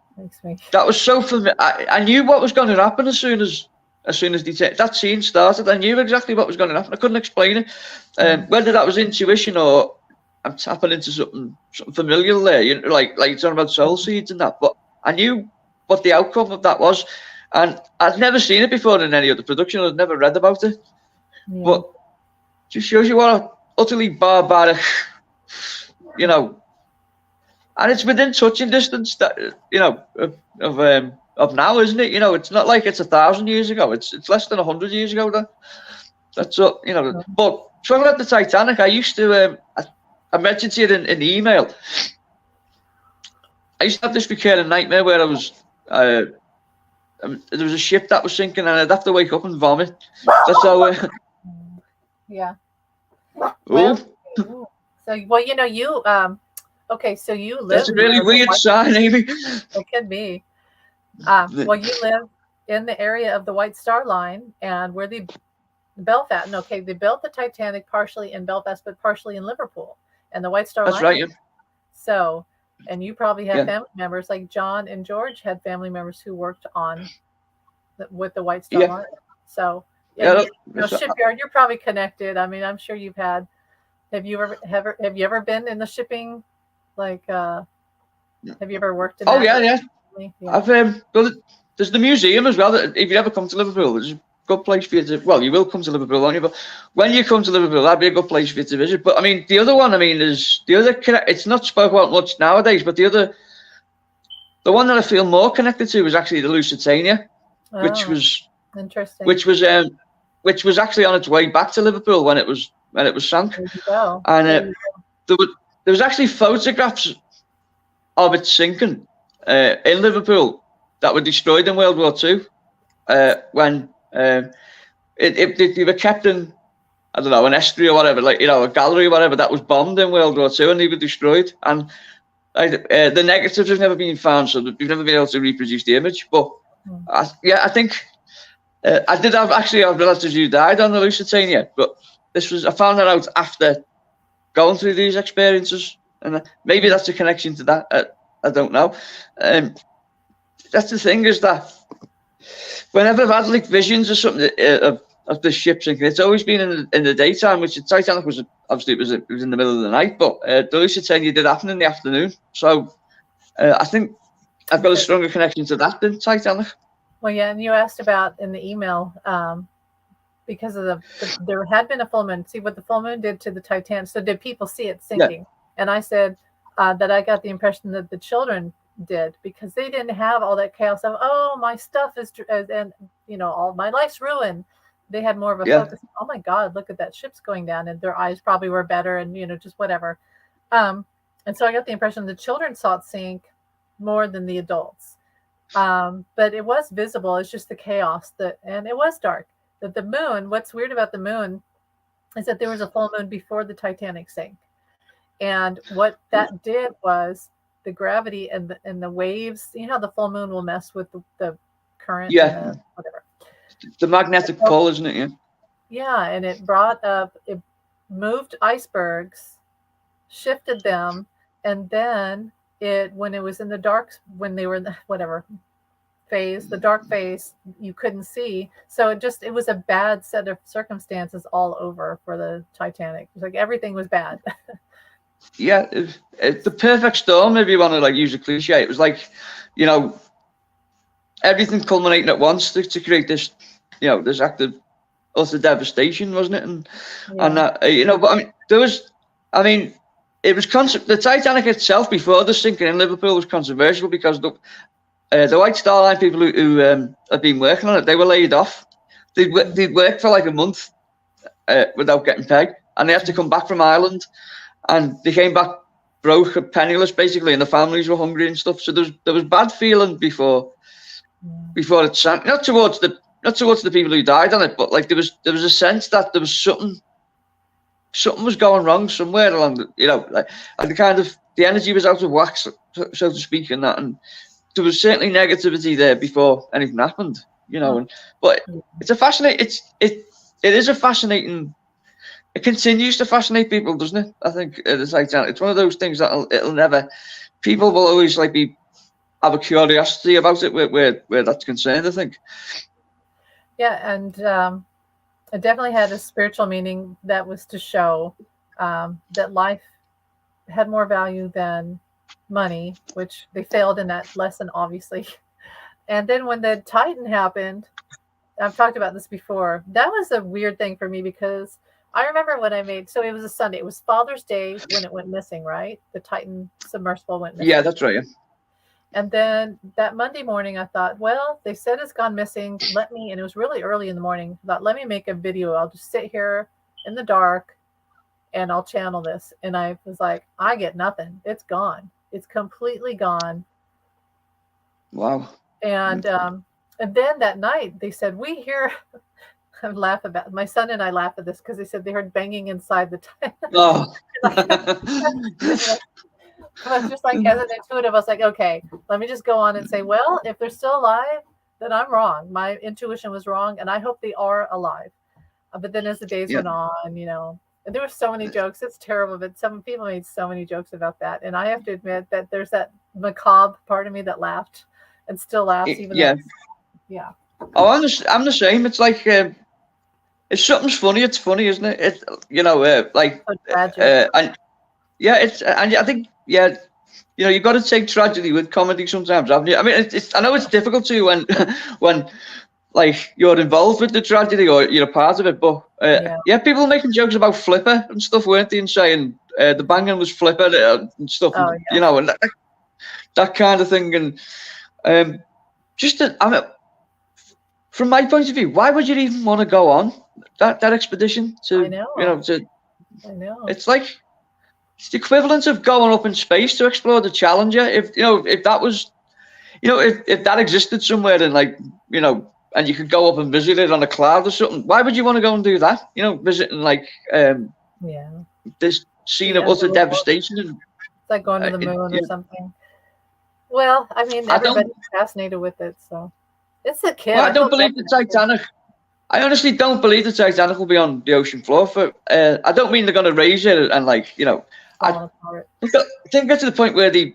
so familiar. I knew what was going to happen as soon as that scene started. I knew exactly what was going to happen. I couldn't explain it. Whether that was intuition or I'm tapping into something familiar there, like you're talking about soul seeds and that. But I knew what the outcome of that was, and I'd never seen it before in any other production. I'd never read about it. Yeah. But it just shows you what an utterly barbaric, and it's within touching distance that of now, isn't it? It's not like it's 1,000 years ago. It's less than 100 years ago. That's what But talking about the Titanic, I used to. I mentioned to you in the email. I used to have this recurring nightmare where I was. There was a ship that was sinking, and I'd have to wake up and vomit. That's how. Yeah. Well, you. Okay, so you live. That's a really weird sign, Amy. It could be. You live in the area of the White Star Line and where the Belfast. Okay, they built the Titanic partially in Belfast, but partially in Liverpool, and the White Star That's Line. right. Yeah. So, and you probably have Yeah. family members like John and George had family members who worked on with the White Star Yeah. Line. So, Yeah, and shipyard, you're probably connected. I mean, I'm sure you've had. Have you ever been in the shipping? Like, have you ever worked in? Oh that? yeah. Yeah. I've there's the museum as well. If you ever come to Liverpool, there's a good place for you to. Well, you will come to Liverpool, won't you? But when you come to Liverpool, that'd be a good place for you to visit. But I mean, the other one, is the other. It's not spoke about much nowadays, but the one that I feel more connected to is actually the Lusitania, which was interesting. Which was actually on its way back to Liverpool when it was sunk. There you go. And there was actually photographs of it sinking in Liverpool that were destroyed in World War II when they were kept in, I don't know, an estuary or whatever, like, a gallery or whatever that was bombed in World War II, and they were destroyed. And the negatives have never been found, so we've never been able to reproduce the image. But I think I did have relatives who died on the Lusitania, but I found that out after going through these experiences, and maybe that's a connection to that. I don't know. That's the thing, is that whenever I've had like visions or something of the ship sinking, it's always been in the daytime, which the Titanic was obviously it was in the middle of the night, but the Lusitania did happen in the afternoon. So I think I've got a stronger connection to that than Titanic. Well, yeah, and you asked about in the email because of there had been a full moon. See what the full moon did to the Titanic. So did people see it sinking? Yeah. And I said that I got the impression that the children did, because they didn't have all that chaos of, oh, my stuff is, and all my life's ruined. They had more of a focus. Oh my God, look at that, ship's going down, and their eyes probably were better, and just whatever. And so I got the impression the children saw it sink more than the adults. But it was visible. It's just the chaos and it was dark. The moon, what's weird about the moon is that there was a full moon before the Titanic sank. And what that did was the gravity and the waves, how the full moon will mess with the current, whatever. The magnetic pull, isn't it? Yeah, and it moved icebergs, shifted them, and then when it was in the dark, when they were in the whatever phase, the dark phase, you couldn't see. So it was a bad set of circumstances all over for the Titanic. It was like everything was bad. Yeah, it's the perfect storm, if you want to use a cliche. It was like, everything culminating at once to create this, this act of utter devastation, wasn't it? And that, but it was the Titanic itself before the sinking in Liverpool was controversial because the White Star Line people who had been working on it, they were laid off. They'd worked for like a month without getting paid, and they had to come back from Ireland, and they came back broke, penniless basically, and the families were hungry and stuff. So there was bad feeling before it sank. Not towards the people who died on it, but there was a sense that there was something was going wrong somewhere along the energy was out of whack, so to speak, and that, and there was certainly negativity there before anything happened, but it's a fascinating, it is a fascinating, it continues to fascinate people, doesn't it? I think the Titanic, it's one of those things that it'll never, people will always have a curiosity about it where that's concerned, I think. Yeah, and it definitely had a spiritual meaning that was to show that life had more value than money, which they failed in that lesson, obviously. And then when the Titan happened, I've talked about this before, that was a weird thing for me because I remember when so it was a Sunday, it was Father's Day when it went missing, right? The Titan submersible went missing. Yeah, that's right. Yeah. And then that Monday morning, I thought, well, they said it's gone missing. And it was really early in the morning. I thought, let me make a video. I'll just sit here in the dark and I'll channel this. And I was like, I get nothing. It's gone. It's completely gone. Wow. And then that night they said, we hear, I laugh about, my son and I laugh at this because they said they heard banging inside the Titan. Oh. I was just hesitant to it. I was like, okay, let me just go on and say, well, if they're still alive, then I'm wrong. My intuition was wrong, and I hope they are alive. But then as the days Yeah. went on, and there were so many jokes. It's terrible, but some people made so many jokes about that. And I have to admit that there's that macabre part of me that laughed and still laughs, even Yeah. though, yeah. Oh, I'm the same. It's like if something's funny, it's funny, isn't it? It's like So tragic. and yeah, and I think you got to take tragedy with comedy sometimes, haven't you? I mean, I know it's difficult to when when like you're involved with the tragedy or you're a part of it, but people making jokes about Flipper and stuff, weren't they? And saying the banging was Flipper and stuff, Oh, and, yeah. and that kind of thing. And I mean, from my point of view, why would you even want to go on that expedition to I know. I know. It's like it's the equivalent of going up in space to explore the Challenger. If that was, if that existed somewhere and and you could go up and visit it on a cloud or something, why would you want to go and do that? Visiting this scene of utter devastation. It's like going to the moon or something. Well, I mean, everybody's fascinated with it, so it's a kid. Well, I don't believe the Titanic. I honestly don't believe the Titanic will be on the ocean floor. I don't mean they're going to raise it and I think get to the point where they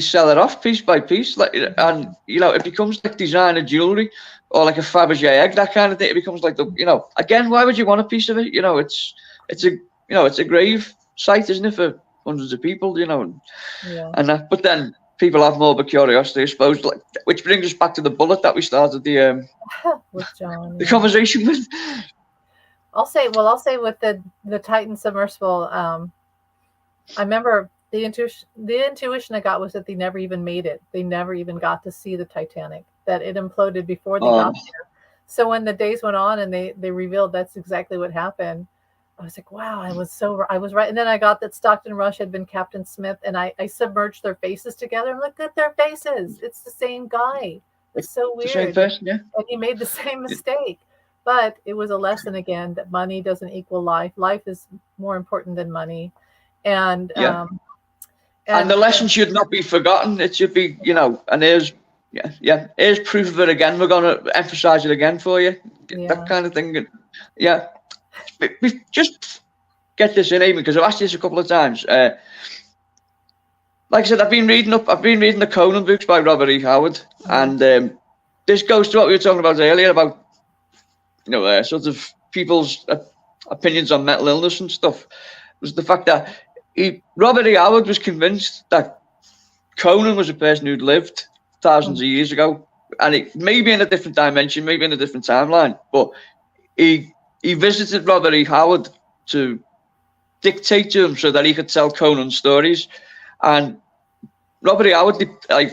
sell it off piece by piece, and it becomes like designer jewelry or like a Fabergé egg, that kind of thing. It becomes like again, why would you want a piece of it? It's a grave site, isn't it, for hundreds of people? But then people have morbid curiosity, I suppose. Which brings us back to the bullet that we started the with John, the conversation with. I'll say with the Titan submersible. I remember the intuition I got was that they never even made it. They never even got to see the Titanic. That it imploded before they got there. So when the days went on and they revealed that's exactly what happened, I was like, wow, I was right. And then I got that Stockton Rush had been Captain Smith, and I submerged their faces together and looked at their faces. It's the same guy. It's so weird. The same person, yeah. And he made the same mistake. But it was a lesson again that money doesn't equal life. Life is more important than money. And and the lesson should not be forgotten. It should be, and here's proof of it again. We're going to emphasize it again for you. That kind of thing. Yeah. We just get this in, Amy, because I've asked you this a couple of times. Like I said, I've been reading the Conan books by Robert E. Howard, and this goes to what we were talking about earlier about, sort of people's opinions on mental illness and stuff. Was the fact that Robert E. Howard was convinced that Conan was a person who'd lived thousands of years ago, and it maybe in a different dimension, maybe in a different timeline, but he visited Robert E. Howard to dictate to him so that he could tell Conan stories. And Robert E. Howard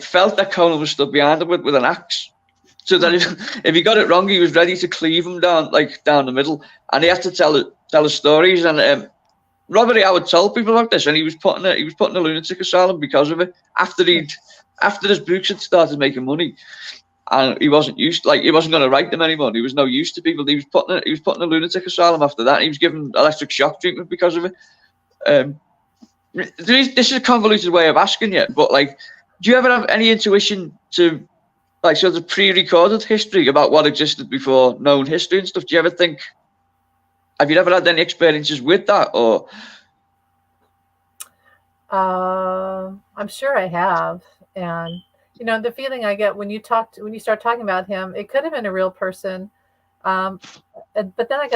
felt that Conan was stood behind him with an axe, so that if he got it wrong, he was ready to cleave him down the middle, and he had to tell his stories. And Robert E. Howard told people about this, and he was put in a lunatic asylum because of it. After his books had started making money, and he wasn't he wasn't going to write them anymore. He was no use to people. He was put in a lunatic asylum after that. He was given electric shock treatment because of it. This is a convoluted way of asking you, but do you ever have any intuition to sort of pre-recorded history about what existed before known history and stuff? Do you ever think? Have you ever had any experiences with that, or? I'm sure I have, and the feeling I get when you start talking about him, it could have been a real person, but then I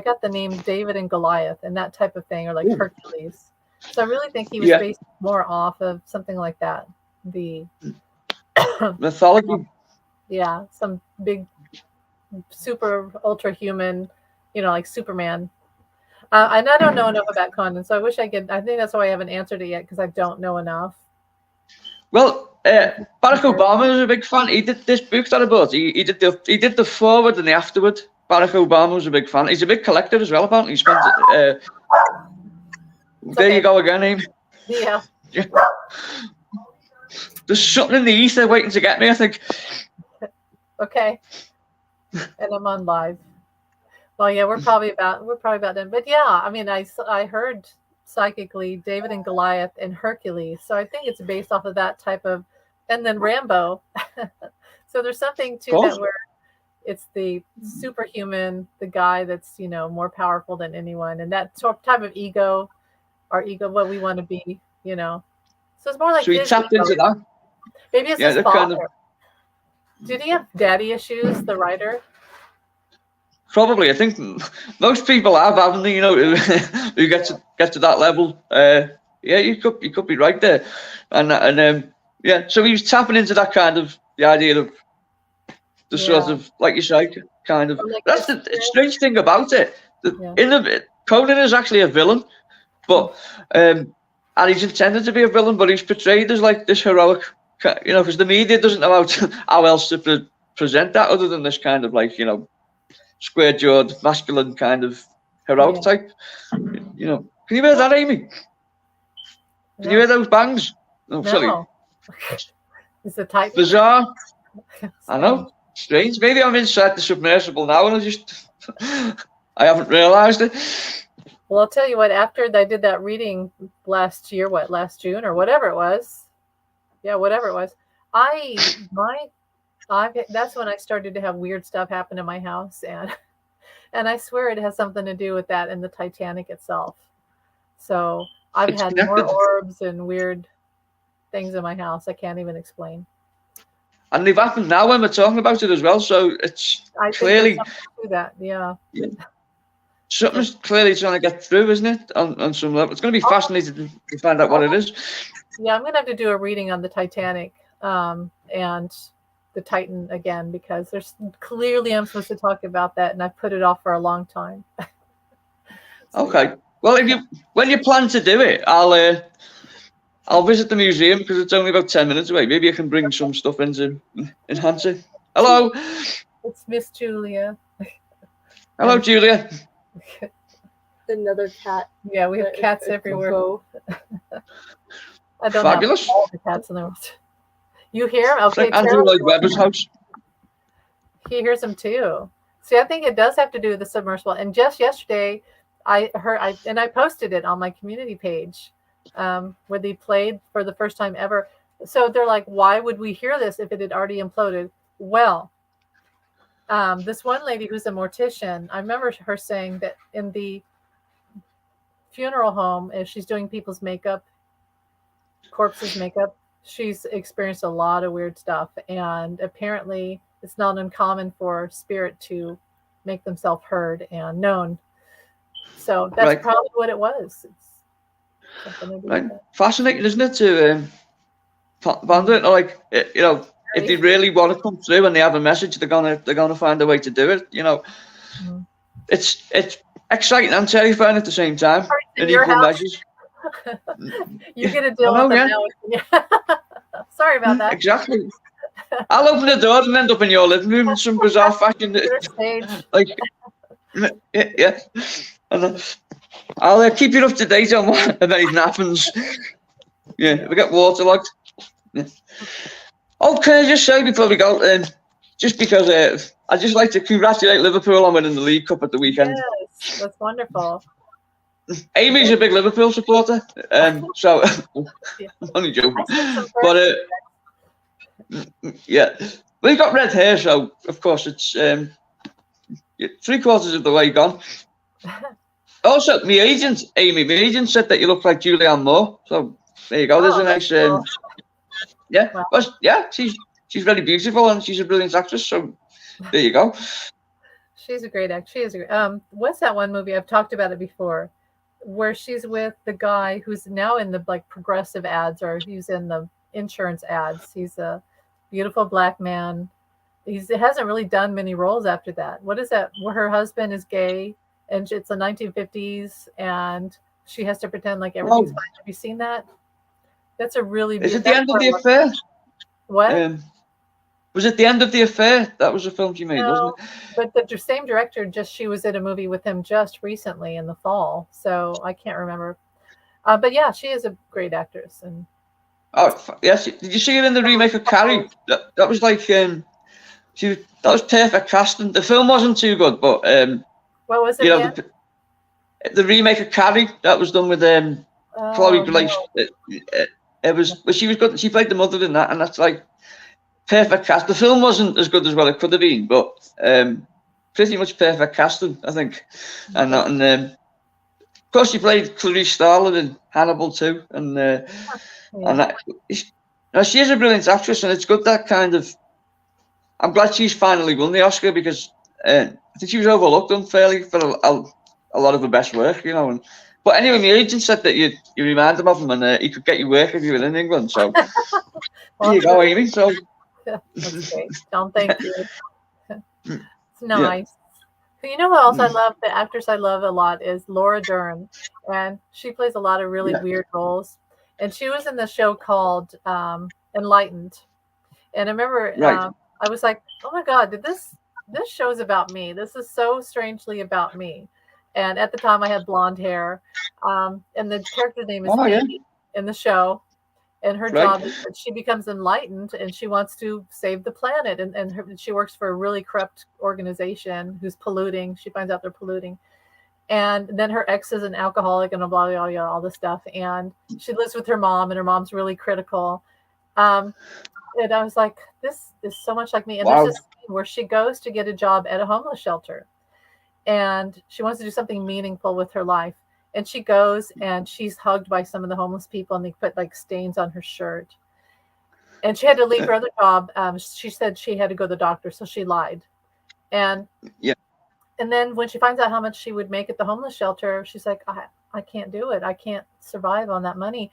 got the name David and Goliath and that type of thing, or like Hercules. So I really think he was based more off of something like that, the mythology. Yeah, some big, super ultra human, like Superman. And I don't know enough about Conan, so I wish I could. I think that's why I haven't answered it yet, because I don't know enough. Well, Barack Obama was a big fan. He did this book that I bought. He did the forward and the afterward. Barack Obama was a big fan. He's a big collector as well, apparently. He spent there you go again, Amy. Yeah. There's something in the ether waiting to get me, I think. Okay. And I'm on live. Well, yeah, we're probably about done. But yeah, I mean, I heard psychically David and Goliath and Hercules. So I think it's based off of that type of, and then Rambo. So there's something to course. that where it's the superhuman, the guy that's, more powerful than anyone, and that type of ego, our ego, what we want to be, So it's more like So he his tapped ego. into that. Maybe it's Yeah, his that father. kind of Did he have daddy issues, the writer? probably. I think most people have, haven't they? Who get to that level. Yeah, you could be right there, and yeah. So he was tapping into that kind of the idea of the sort of, like you say, kind of. Like That's the strange thing about it. Yeah. Conan is actually a villain, but and he's intended to be a villain, but he's portrayed as like this heroic, because the media doesn't know how else to present that other than this kind of like, square-jawed, masculine kind of heroic type. Can you hear that, Amy? Can you hear those bangs? Oh, No. silly. Is the type Bizarre. I know. Strange. Maybe I'm inside the submersible now and I haven't realised it. Well, I'll tell you what, after I did that reading last June or whatever it was. Yeah, whatever it was. That's when I started to have weird stuff happen in my house, and I swear it has something to do with that and the Titanic itself. So I've had more orbs and weird things in my house I can't even explain. And they've happened now when we're talking about it as well. So it's clearly think to that, yeah. Something's clearly trying to get through, isn't it? On some level, it's going to be fascinating to find out what it is. Yeah, I'm going to have to do a reading on the Titanic and the Titan again, because there's clearly I'm supposed to talk about that, and I put it off for a long time. Okay. Well, when you plan to do it, I'll visit the museum because it's only about 10 minutes away. Maybe I can bring some stuff in to enhance it. Hello. It's Miss Julia. Hello, Julia. Another cat. Yeah, we have cats everywhere. I don't Fabulous. have all the cats in the world. You hear him? Okay. Andrew Lloyd Webber's house. He hears them too. See, I think it does have to do with the submersible. And just yesterday, I posted it on my community page where they played for the first time ever. So they're like, why would we hear this if it had already imploded? Well, this one lady who's a mortician, I remember her saying that in the funeral home, if she's doing people's makeup, corpses makeup, she's experienced a lot of weird stuff. And apparently it's not uncommon for spirit to make themselves heard and known. So that's probably what it was. Right. Fascinating, isn't it, to find it? Like, if they really want to come through and they have a message, they're gonna find a way to do it. Mm-hmm. It's exciting and terrifying at the same time in equal measures. You get a deal with them now. Sorry about that. Exactly. I'll open the door and end up in your living room in some bizarre fashion. Like, yeah. And I'll keep you up to date on if anything happens. Yeah, if we get waterlogged. Yeah. Oh, can I just say before we go, just because I'd just like to congratulate Liverpool on winning the League Cup at the weekend. Yes, that's wonderful. Amy's a big Liverpool supporter, so I'm only joking. But yeah, well, he got red hair, so of course it's 3/4 of the way gone. Also, my agent said that you look like Julianne Moore. So there you go. There's a nice, cool. Yeah, wow. Well, yeah. She's very beautiful and she's a brilliant actress. So there you go. She's a great actress. She is a great. What's that one movie? I've talked about it before, where she's with the guy who's now in the like progressive ads, or he's in the insurance ads. He's a beautiful black man. He hasn't really done many roles after that. What is that? Where her husband is gay, and it's the 1950s, and she has to pretend like everything's fine. Have you seen that? That's a really. Is it the end of the affair? What? Was it the end of the affair? That was a film she made, wasn't it? But the same director, she was in a movie with him just recently in the fall, so I can't remember. But yeah, she is a great actress. And yes, did you see her in the remake of Carrie? That was like that was perfect casting. The film wasn't too good, but what was it? The remake of Carrie that was done with Chloe Grace. No. It was. Well, she was good. She played the mother in that, and that's like perfect cast. The film wasn't as good as what it could have been, but pretty much perfect casting, I think. And of course, she played Clarice Starling in Hannibal too, and she is a brilliant actress, and it's good that kind of. I'm glad she's finally won the Oscar because I think she was overlooked unfairly for a lot of her best work, you know. But anyway, my agent said that you remind him of him, and he could get you work if you were in England. So Well, there you go, Amy. So that's great. John, thank you. It's nice. You know what else I love? The actress I love a lot is Laura Dern, and she plays a lot of really weird roles. And she was in the show called Enlightened. And I remember I was like, oh my God, this show's about me. This is so strangely about me. And at the time I had blonde hair. And the character's name is Amy in the show. And her job is that she becomes enlightened and she wants to save the planet. And she works for a really corrupt organization who's polluting. She finds out they're polluting. And then her ex is an alcoholic and blah, blah, blah, all this stuff. And she lives with her mom, and her mom's really critical. And I was like, this is so much like me. And there's this scene where she goes to get a job at a homeless shelter. And she wants to do something meaningful with her life. And she goes and she's hugged by some of the homeless people, and they put like stains on her shirt. And she had to leave her other job. She said she had to go to the doctor, so she lied. And then when she finds out how much she would make at the homeless shelter, she's like, I can't do it. I can't survive on that money.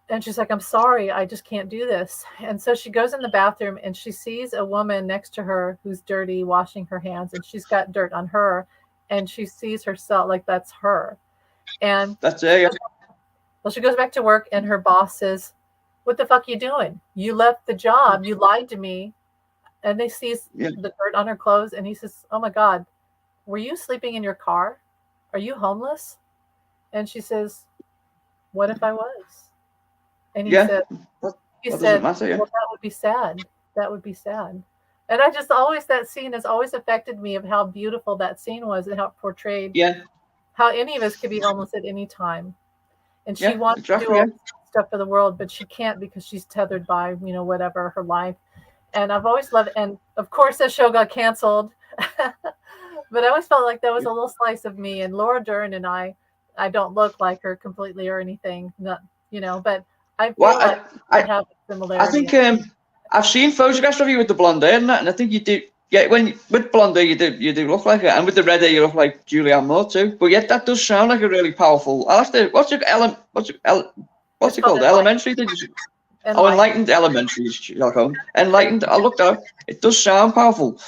And she's like, I'm sorry, I just can't do this. And so she goes in the bathroom and she sees a woman next to her who's dirty, washing her hands, and she's got dirt on her. And she sees herself like that's her. And that's it. Well, she goes back to work and her boss says, what the fuck are you doing? You left the job. You lied to me. And they see the dirt on her clothes. And he says, oh my God, were you sleeping in your car? Are you homeless? And she says, what if I was? And he said, well, that would be sad. That would be sad. And I just always, that scene has always affected me of how beautiful that scene was and how it portrayed how any of us could be homeless at any time. And she wants to do all stuff for the world, but she can't because she's tethered by, whatever, her life. And I've always loved, and of course that show got canceled, but I always felt like that was a little slice of me. And Laura Dern and I don't look like her completely or anything, but I feel like I have a similarity. I think I've seen photographs of you with the blonde hair and that, and I think you do. Yeah, with blonde hair you do look like it, and with the red hair you look like Julianne Moore too. But yet that does sound like a really powerful. I'll have to. What's it called? Elementary? Did you? Enlightened Elementary. Enlightened. I looked up. It does sound powerful,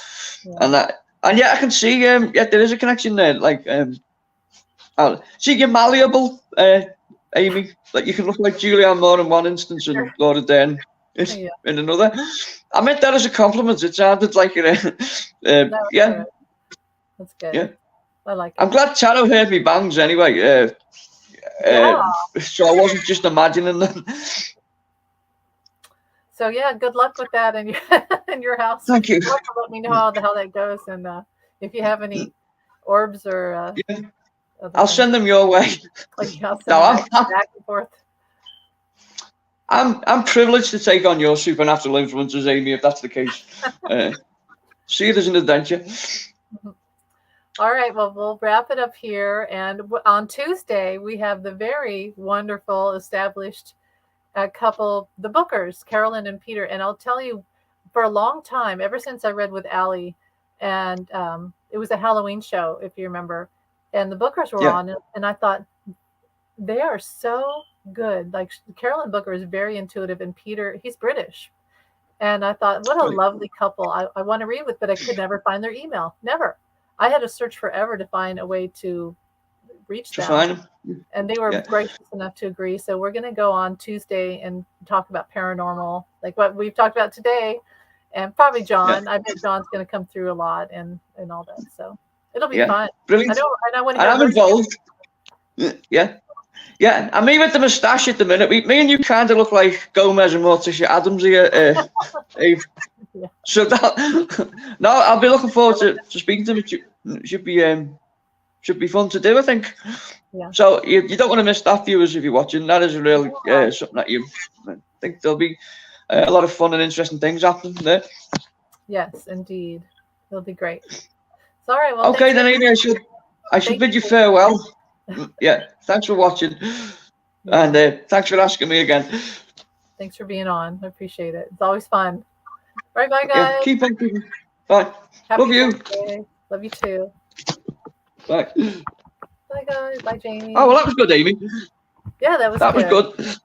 and I can see. There is a connection there. Like see, you're malleable. Amy, like you can look like Julianne Moore in one instance and Laura Dern in another. I meant that as a compliment. It sounded like That's good. Yeah, I like it. I'm glad Taro heard me bangs anyway. So I wasn't just imagining them. So good luck with that in your house. Thank you. Let me know how the hell that goes, and if you have any orbs or. I'll send them your way. Back and forth. I'm privileged to take on your supernatural influences, Amy, if that's the case. See it as an adventure. All right, well, we'll wrap it up here. And on Tuesday, we have the very wonderful, established couple, the Bookers, Carolyn and Peter. And I'll tell you, for a long time, ever since I read with Allie, and it was a Halloween show, if you remember, and the Bookers were on, and I thought, they are so good. Like Carolyn Booker is very intuitive, and Peter, he's British. And I thought, what a lovely couple. I want to read with, but I could never find their email. Never. I had to search forever to find a way to reach them. Find them. And they were gracious enough to agree. So we're going to go on Tuesday and talk about paranormal, like what we've talked about today. And probably John. I bet John's going to come through a lot and all that. So it'll be fun. Brilliant. I'm involved. Yeah, and me with the moustache at the minute. Me and you kind of look like Gomez and Morticia Adams here. So I'll be looking forward to speaking to them. It should be fun to do, I think. Yeah. So you don't want to miss that, viewers, if you're watching. That is really something that I think there'll be a lot of fun and interesting things happening there. Yes, indeed. It'll be great. So, all right. Well, Okay, thanks then, for- Amy, I should Thank bid you you. farewell. Yeah, thanks for watching, and thanks for asking me again. Thanks for being on. I appreciate it. It's always fun. All right, bye, Yeah, guys. keep on keeping. Bye. Happy love you. Thursday. Love you too. Bye. Bye, guys. Bye, Jamie. Oh, well, that was good, Amy. Yeah, that was That was good. good.